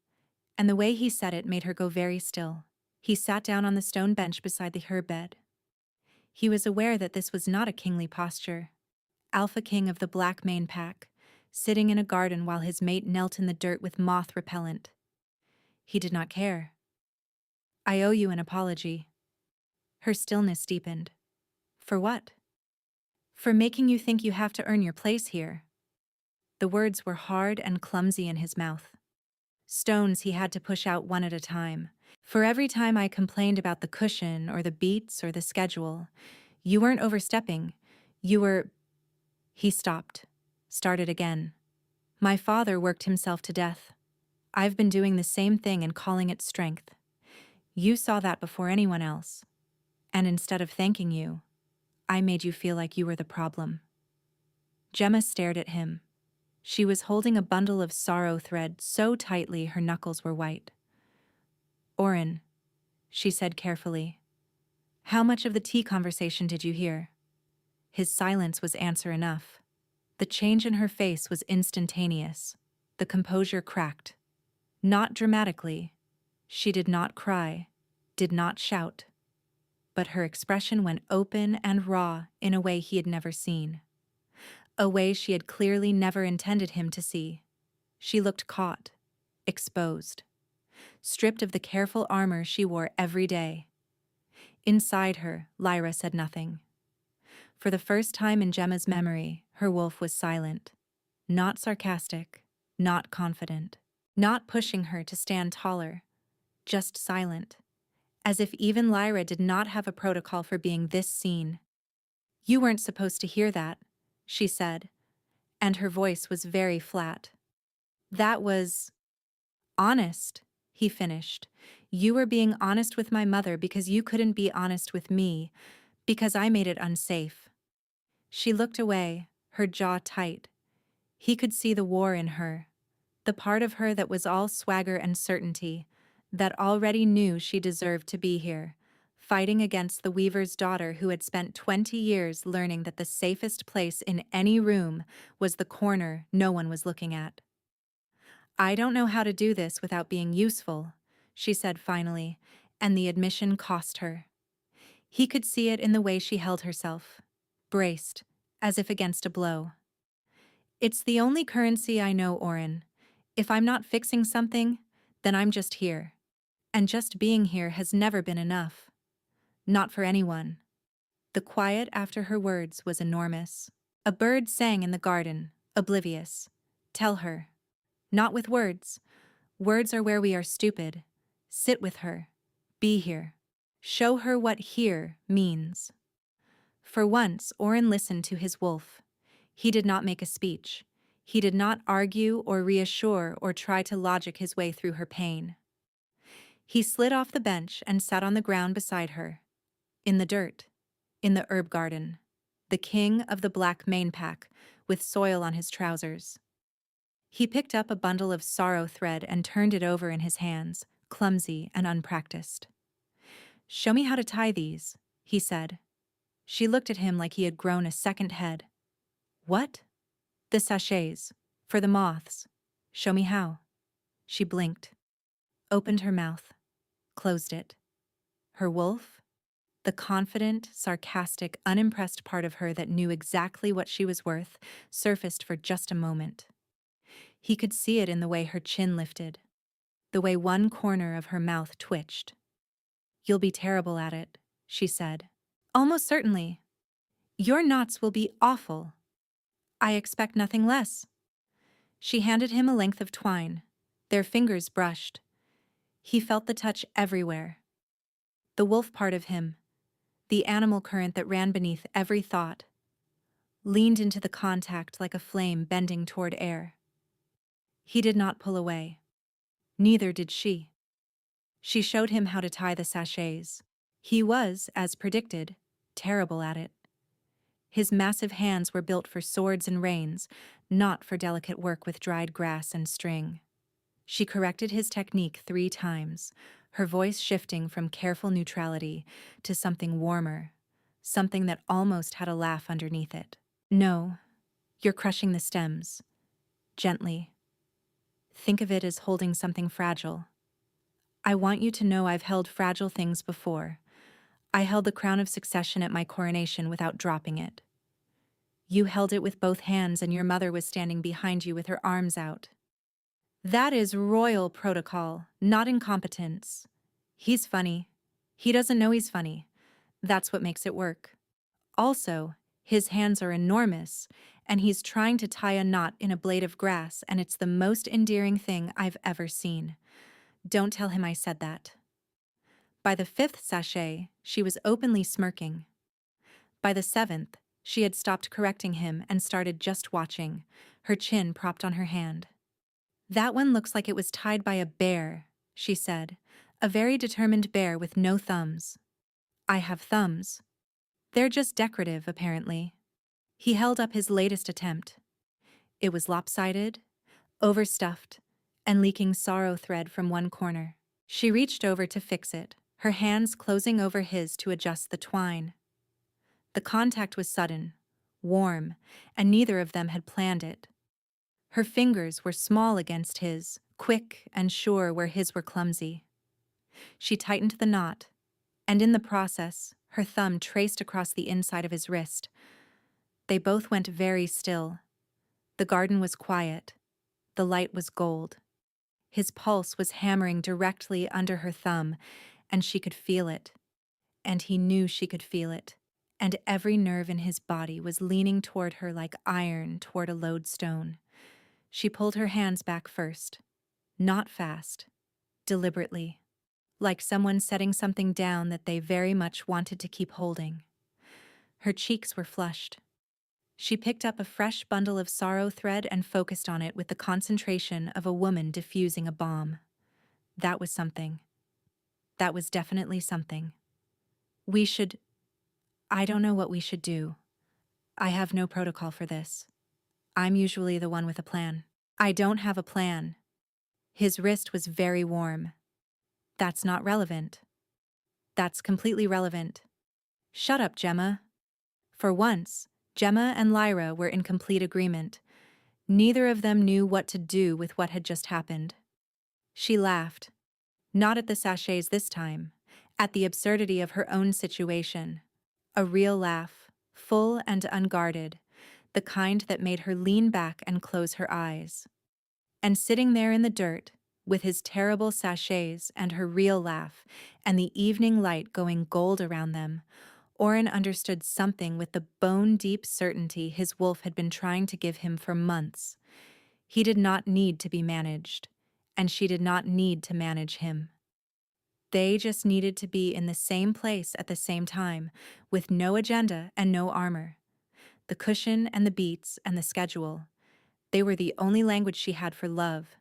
And the way he said it made her go very still. He sat down on the stone bench beside the herb bed. He was aware that this was not a kingly posture. Alpha king of the Blackmane pack, sitting in a garden while his mate knelt in the dirt with moth repellent. He did not care. I owe you an apology. Her stillness deepened. For what? For making you think you have to earn your place here. The words were hard and clumsy in his mouth. Stones he had to push out one at a time. For every time I complained about the cushion or the beats or the schedule, you weren't overstepping. You were... He stopped. Started again. My father worked himself to death. I've been doing the same thing and calling it strength. You saw that before anyone else. And instead of thanking you, I made you feel like you were the problem." Gemma stared at him. She was holding a bundle of sorrow thread so tightly her knuckles were white. "Oren," she said carefully, "how much of the tea conversation did you hear?" His silence was answer enough. The change in her face was instantaneous. The composure cracked. Not dramatically. She did not cry, did not shout. But her expression went open and raw in a way he had never seen. A way she had clearly never intended him to see. She looked caught, exposed, stripped of the careful armor she wore every day. Inside her, Lyra said nothing. For the first time in Gemma's memory, her wolf was silent. Not sarcastic, not confident, not pushing her to stand taller, just silent, as if even Lyra did not have a protocol for being this seen. "You weren't supposed to hear that," she said, and her voice was very flat. "That was honest," he finished. "You were being honest with my mother because you couldn't be honest with me, because I made it unsafe." She looked away, her jaw tight. He could see the war in her, the part of her that was all swagger and certainty, that already knew she deserved to be here, fighting against the weaver's daughter who had spent 20 years learning that the safest place in any room was the corner no one was looking at. "I don't know how to do this without being useful," she said finally, and the admission cost her. He could see it in the way she held herself, braced, as if against a blow. "It's the only currency I know, Oren. If I'm not fixing something, then I'm just here. And just being here has never been enough. Not for anyone." The quiet after her words was enormous. A bird sang in the garden, oblivious. Tell her. Not with words. Words are where we are stupid. Sit with her. Be here. Show her what here means. For once, Oren listened to his wolf. He did not make a speech. He did not argue or reassure or try to logic his way through her pain. He slid off the bench and sat on the ground beside her. In the dirt. In the herb garden. The king of the black mane pack, with soil on his trousers. He picked up a bundle of sorrow thread and turned it over in his hands, clumsy and unpracticed. "Show me how to tie these," he said. She looked at him like he had grown a second head. "What?" "The sachets. For the moths. Show me how." She blinked. Opened her mouth. Closed it. Her wolf? The confident, sarcastic, unimpressed part of her that knew exactly what she was worth surfaced for just a moment. He could see it in the way her chin lifted, the way one corner of her mouth twitched. "You'll be terrible at it," she said. "Almost certainly. Your knots will be awful. I expect nothing less." She handed him a length of twine. Their fingers brushed. He felt the touch everywhere. The wolf part of him, the animal current that ran beneath every thought, leaned into the contact like a flame bending toward air. He did not pull away. Neither did she. She showed him how to tie the sachets. He was, as predicted, terrible at it. His massive hands were built for swords and reins, not for delicate work with dried grass and string. She corrected his technique 3 times, her voice shifting from careful neutrality to something warmer, something that almost had a laugh underneath it. "No, you're crushing the stems. Gently. Think of it as holding something fragile. I want you to know I've held fragile things before. I held the crown of succession at my coronation without dropping it. You held it with both hands and your mother was standing behind you with her arms out. That is royal protocol, not incompetence. He's funny. He doesn't know he's funny. That's what makes it work. Also, his hands are enormous, and he's trying to tie a knot in a blade of grass, and it's the most endearing thing I've ever seen. Don't tell him I said that." By the 5th sachet, she was openly smirking. By the 7th, she had stopped correcting him and started just watching, her chin propped on her hand. "That one looks like it was tied by a bear," she said, "a very determined bear with no thumbs." I have thumbs. They're just decorative, apparently. He held up his latest attempt. It was lopsided, overstuffed, and leaking sorrow thread from one corner. She reached over to fix it, her hands closing over his to adjust the twine. The contact was sudden, warm, and neither of them had planned it. Her fingers were small against his, quick and sure where his were clumsy. She tightened the knot, and in the process, her thumb traced across the inside of his wrist. They both went very still. The garden was quiet. The light was gold. His pulse was hammering directly under her thumb, and she could feel it. And he knew she could feel it. And every nerve in his body was leaning toward her like iron toward a lodestone. She pulled her hands back first. Not fast. Deliberately. Like someone setting something down that they very much wanted to keep holding. Her cheeks were flushed. She picked up a fresh bundle of sorrow thread and focused on it with the concentration of a woman diffusing a bomb. That was something. That was definitely something. I don't know what we should do. I have no protocol for this. I'm usually the one with a plan. I don't have a plan. His wrist was very warm. That's not relevant. That's completely relevant. Shut up, Gemma. For once, Gemma and Lyra were in complete agreement. Neither of them knew what to do with what had just happened. She laughed. Not at the sachets this time, at the absurdity of her own situation. A real laugh, full and unguarded, the kind that made her lean back and close her eyes. And sitting there in the dirt, with his terrible sachets and her real laugh, and the evening light going gold around them, Oren understood something with the bone-deep certainty his wolf had been trying to give him for months. He did not need to be managed, and she did not need to manage him. They just needed to be in the same place at the same time, with no agenda and no armor. The cushion and the beats and the schedule. They were the only language she had for love.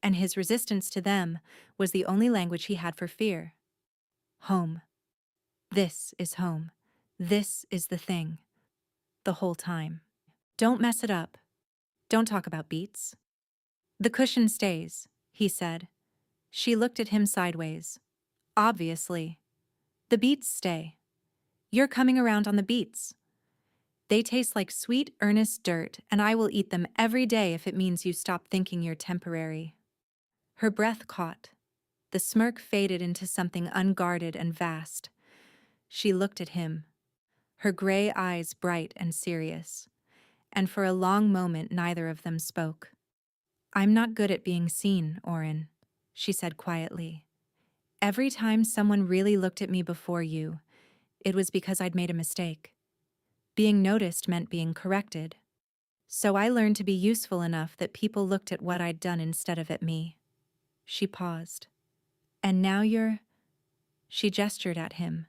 And his resistance to them was the only language he had for fear. Home. This is home. This is the thing. The whole time. Don't mess it up. Don't talk about beats. The cushion stays, he said. She looked at him sideways. Obviously. The beats stay. You're coming around on the beats. They taste like sweet, earnest dirt, and I will eat them every day if it means you stop thinking you're temporary. Her breath caught. The smirk faded into something unguarded and vast. She looked at him, her gray eyes bright and serious, and for a long moment neither of them spoke. I'm not good at being seen, Oren, she said quietly. Every time someone really looked at me before you, it was because I'd made a mistake. Being noticed meant being corrected. So I learned to be useful enough that people looked at what I'd done instead of at me. She paused. And now you're... She gestured at him.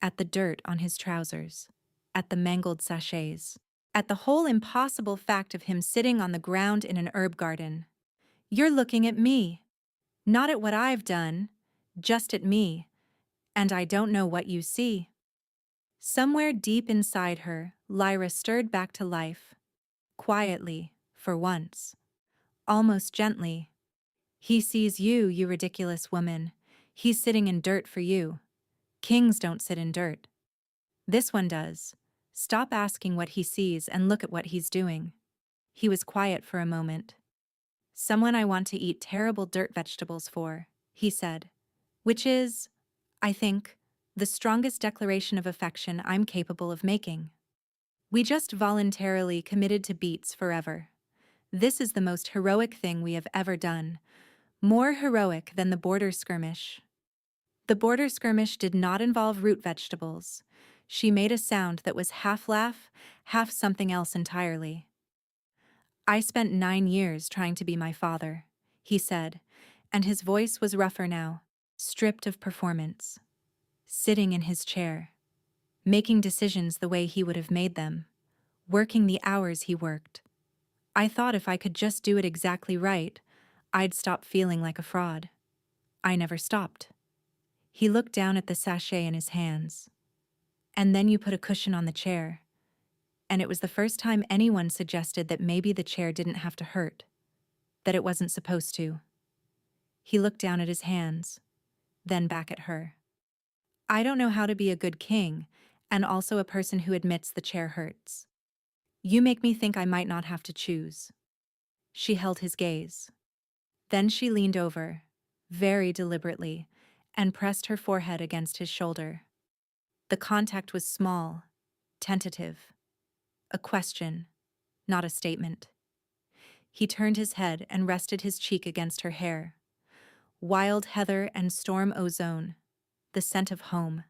At the dirt on his trousers. At the mangled sachets. At the whole impossible fact of him sitting on the ground in an herb garden. You're looking at me. Not at what I've done. Just at me. And I don't know what you see. Somewhere deep inside her, Lyra stirred back to life. Quietly, for once. Almost gently. He sees you, you ridiculous woman. He's sitting in dirt for you. Kings don't sit in dirt. This one does. Stop asking what he sees and look at what he's doing. He was quiet for a moment. Someone I want to eat terrible dirt vegetables for, he said. Which is, I think, the strongest declaration of affection I'm capable of making. We just voluntarily committed to beats forever. This is the most heroic thing we have ever done. More heroic than the border skirmish. The border skirmish did not involve root vegetables. She made a sound that was half laugh, half something else entirely. I spent 9 years trying to be my father, he said, and his voice was rougher now, stripped of performance. Sitting in his chair, making decisions the way he would have made them, working the hours he worked. I thought if I could just do it exactly right, I'd stop feeling like a fraud. I never stopped. He looked down at the sachet in his hands. And then you put a cushion on the chair. And it was the first time anyone suggested that maybe the chair didn't have to hurt, that it wasn't supposed to. He looked down at his hands, then back at her. I don't know how to be a good king, and also a person who admits the chair hurts. You make me think I might not have to choose. She held his gaze. Then she leaned over, very deliberately, and pressed her forehead against his shoulder. The contact was small, tentative. A question, not a statement. He turned his head and rested his cheek against her hair. Wild heather and storm ozone, the scent of home.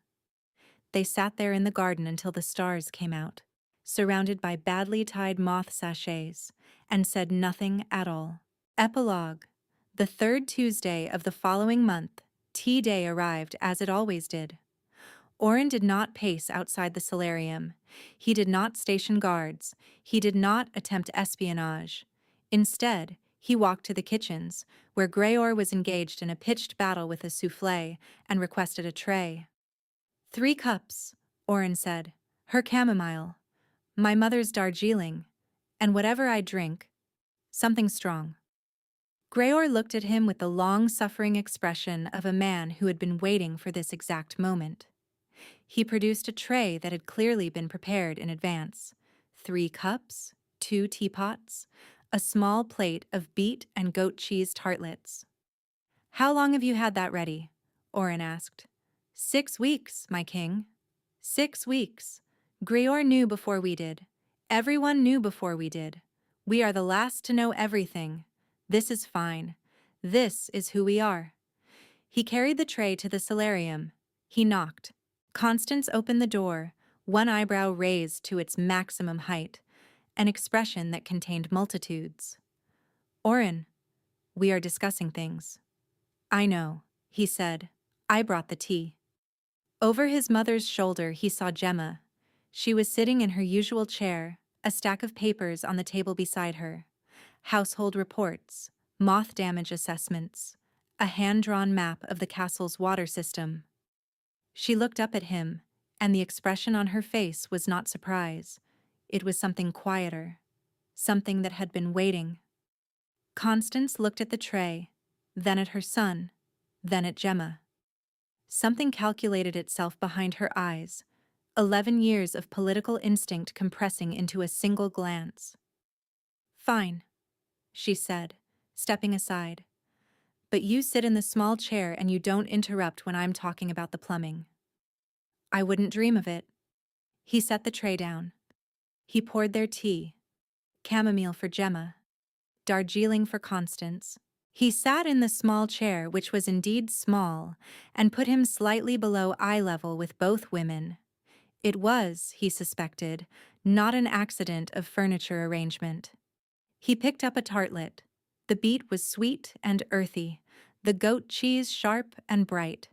They sat there in the garden until the stars came out, surrounded by badly tied moth sachets, and said nothing at all. Epilogue. The third Tuesday of the following month, tea day arrived as it always did. Oren did not pace outside the solarium. He did not station guards. He did not attempt espionage. Instead, he walked to the kitchens, where Greyor was engaged in a pitched battle with a soufflé, and requested a tray. 3 cups, Oren said. Her chamomile. My mother's Darjeeling. And whatever I drink. Something strong. Greyor looked at him with the long-suffering expression of a man who had been waiting for this exact moment. He produced a tray that had clearly been prepared in advance. 3 cups, 2 teapots, a small plate of beet and goat cheese tartlets. How long have you had that ready? Oren asked. 6 weeks, my king. 6 weeks. Greyor knew before we did. Everyone knew before we did. We are the last to know everything. This is fine. This is who we are. He carried the tray to the solarium. He knocked. Constance opened the door, one eyebrow raised to its maximum height, an expression that contained multitudes. Oren, we are discussing things. I know, he said. I brought the tea. Over his mother's shoulder he saw Gemma. She was sitting in her usual chair, a stack of papers on the table beside her. Household reports, moth damage assessments, a hand-drawn map of the castle's water system. She looked up at him, and the expression on her face was not surprise. It was something quieter, something that had been waiting. Constance looked at the tray, then at her son, then at Gemma. Something calculated itself behind her eyes, 11 years of political instinct compressing into a single glance. Fine, she said, stepping aside. But you sit in the small chair and you don't interrupt when I'm talking about the plumbing. I wouldn't dream of it. He set the tray down. He poured their tea. Chamomile for Gemma. Darjeeling for Constance. He sat in the small chair, which was indeed small, and put him slightly below eye level with both women. It was, he suspected, not an accident of furniture arrangement. He picked up a tartlet. The beet was sweet and earthy, the goat cheese sharp and bright.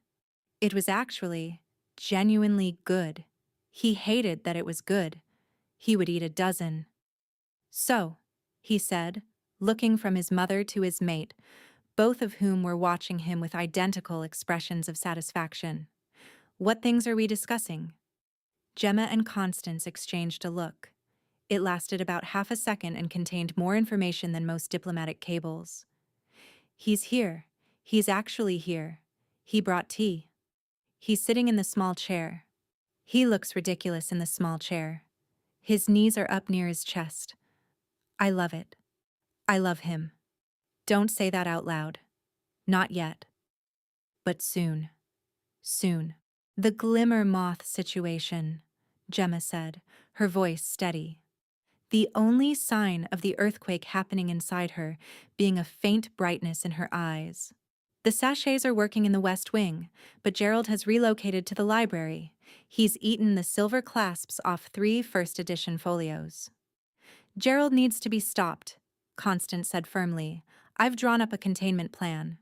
It was actually genuinely good. He hated that it was good. He would eat a dozen. So, he said, looking from his mother to his mate, both of whom were watching him with identical expressions of satisfaction. What things are we discussing? Gemma and Constance exchanged a look. It lasted about half a second and contained more information than most diplomatic cables. He's here. He's actually here. He brought tea. He's sitting in the small chair. He looks ridiculous in the small chair. His knees are up near his chest. I love it. I love him. Don't say that out loud. Not yet. But soon. Soon. The glimmer moth situation, Gemma said, her voice steady. The only sign of the earthquake happening inside her being a faint brightness in her eyes. The sachets are working in the West Wing, but Gerald has relocated to the library. He's eaten the silver clasps off 3 first edition folios. Gerald needs to be stopped, Constance said firmly. I've drawn up a containment plan.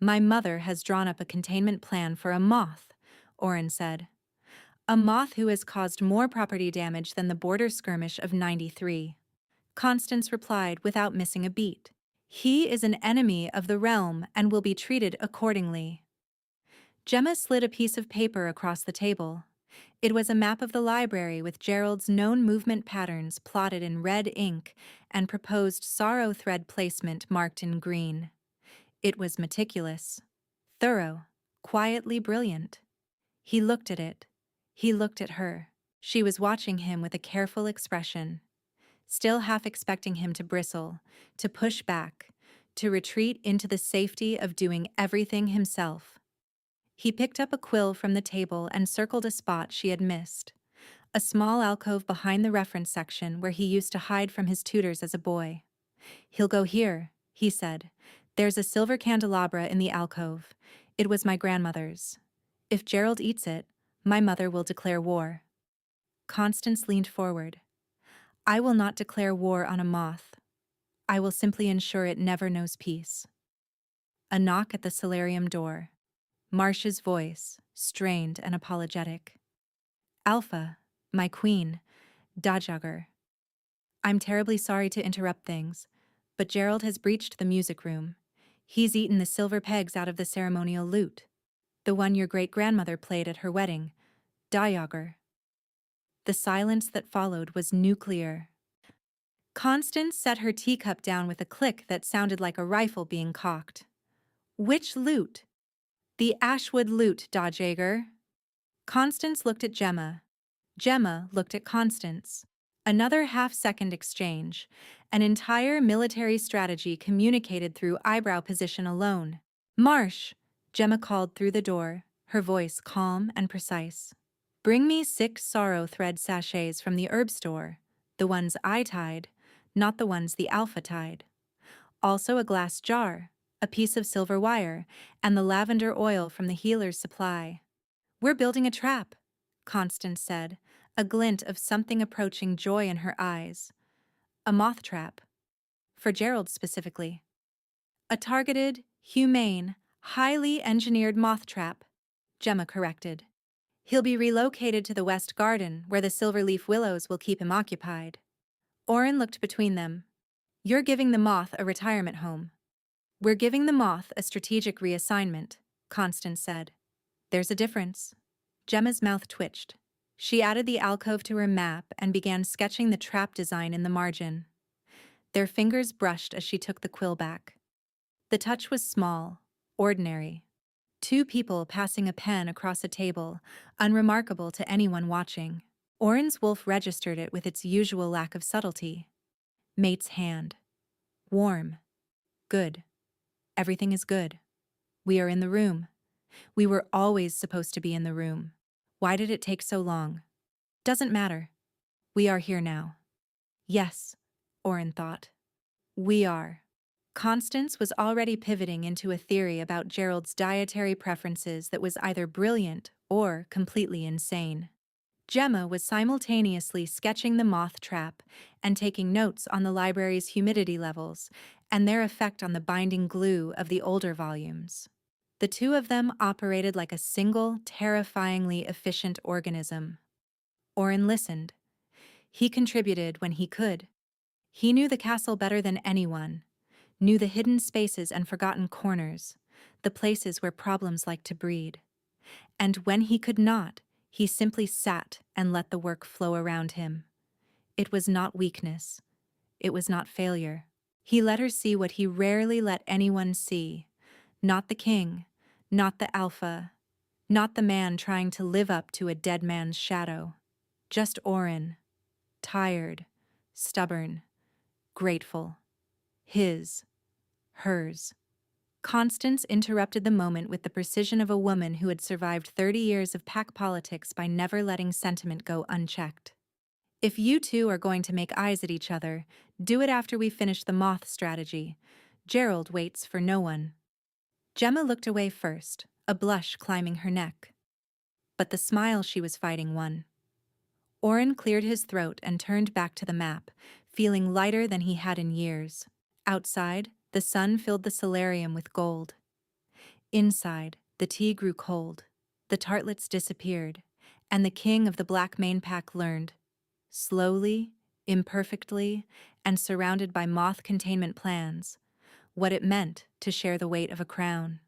My mother has drawn up a containment plan for a moth, Oren said. A moth who has caused more property damage than the border skirmish of '93. Constance replied without missing a beat. He is an enemy of the realm and will be treated accordingly. Gemma slid a piece of paper across the table. It was a map of the library with Gerald's known movement patterns plotted in red ink and proposed sorrow thread placement marked in green. It was meticulous, thorough, quietly brilliant. He looked at it. He looked at her. She was watching him with a careful expression, still half expecting him to bristle, to push back, to retreat into the safety of doing everything himself. He picked up a quill from the table and circled a spot she had missed, a small alcove behind the reference section where he used to hide from his tutors as a boy. "He'll go here," he said. "There's a silver candelabra in the alcove. It was my grandmother's. If Gerald eats it, my mother will declare war." Constance leaned forward. "I will not declare war on a moth. I will simply ensure it never knows peace." A knock at the solarium door. Marsh's voice, strained and apologetic. "Alpha, my queen, Dajager. I'm terribly sorry to interrupt things, but Gerald has breached the music room. He's eaten the silver pegs out of the ceremonial lute, the one your great-grandmother played at her wedding, Dajager." The silence that followed was nuclear. Constance set her teacup down with a click that sounded like a rifle being cocked. "Which lute?" "The Ashwood lute, Dajager." Constance looked at Gemma. Gemma looked at Constance. Another half-second exchange, an entire military strategy communicated through eyebrow position alone. "Marsh," Gemma called through the door, her voice calm and precise. "Bring me 6 sorrow thread sachets from the herb store, the ones I tied, not the ones the Alpha tied. Also a glass jar, a piece of silver wire, and the lavender oil from the healer's supply." "We're building a trap," Constance said, a glint of something approaching joy in her eyes. "A moth trap. For Gerald specifically. A targeted, humane, highly engineered moth trap," Gemma corrected. "He'll be relocated to the West Garden, where the silver-leaf willows will keep him occupied." Oren looked between them. "You're giving the moth a retirement home. We're giving the moth a strategic reassignment," Constance said. "There's a difference." Gemma's mouth twitched. She added the alcove to her map and began sketching the trap design in the margin. Their fingers brushed as she took the quill back. The touch was small, ordinary. 2 people passing a pen across a table, unremarkable to anyone watching. Oren's wolf registered it with its usual lack of subtlety. Mate's hand. Warm. Good. Everything is good. We are in the room. We were always supposed to be in the room. Why did it take so long? Doesn't matter. We are here now. Yes, Oren thought. We are. Constance was already pivoting into a theory about Gerald's dietary preferences that was either brilliant or completely insane. Gemma was simultaneously sketching the moth trap and taking notes on the library's humidity levels and their effect on the binding glue of the older volumes. The 2 of them operated like a single, terrifyingly efficient organism. Oren listened. He contributed when he could. He knew the castle better than anyone, knew the hidden spaces and forgotten corners, the places where problems like to breed. And when he could not, he simply sat and let the work flow around him. It was not weakness. It was not failure. He let her see what he rarely let anyone see. Not the king, not the alpha, not the man trying to live up to a dead man's shadow. Just Oren. Tired, stubborn, grateful. His. Hers. Constance interrupted the moment with the precision of a woman who had survived 30 years of pack politics by never letting sentiment go unchecked. "If you 2 are going to make eyes at each other, do it after we finish the moth strategy. Gerald waits for no one." Gemma looked away first, a blush climbing her neck. But the smile she was fighting won. Oren cleared his throat and turned back to the map, feeling lighter than he had in years. Outside, the sun filled the solarium with gold. Inside, the tea grew cold, the tartlets disappeared, and the king of the Black Mane Pack learned, slowly, imperfectly, and surrounded by moth containment plans, what it meant to share the weight of a crown.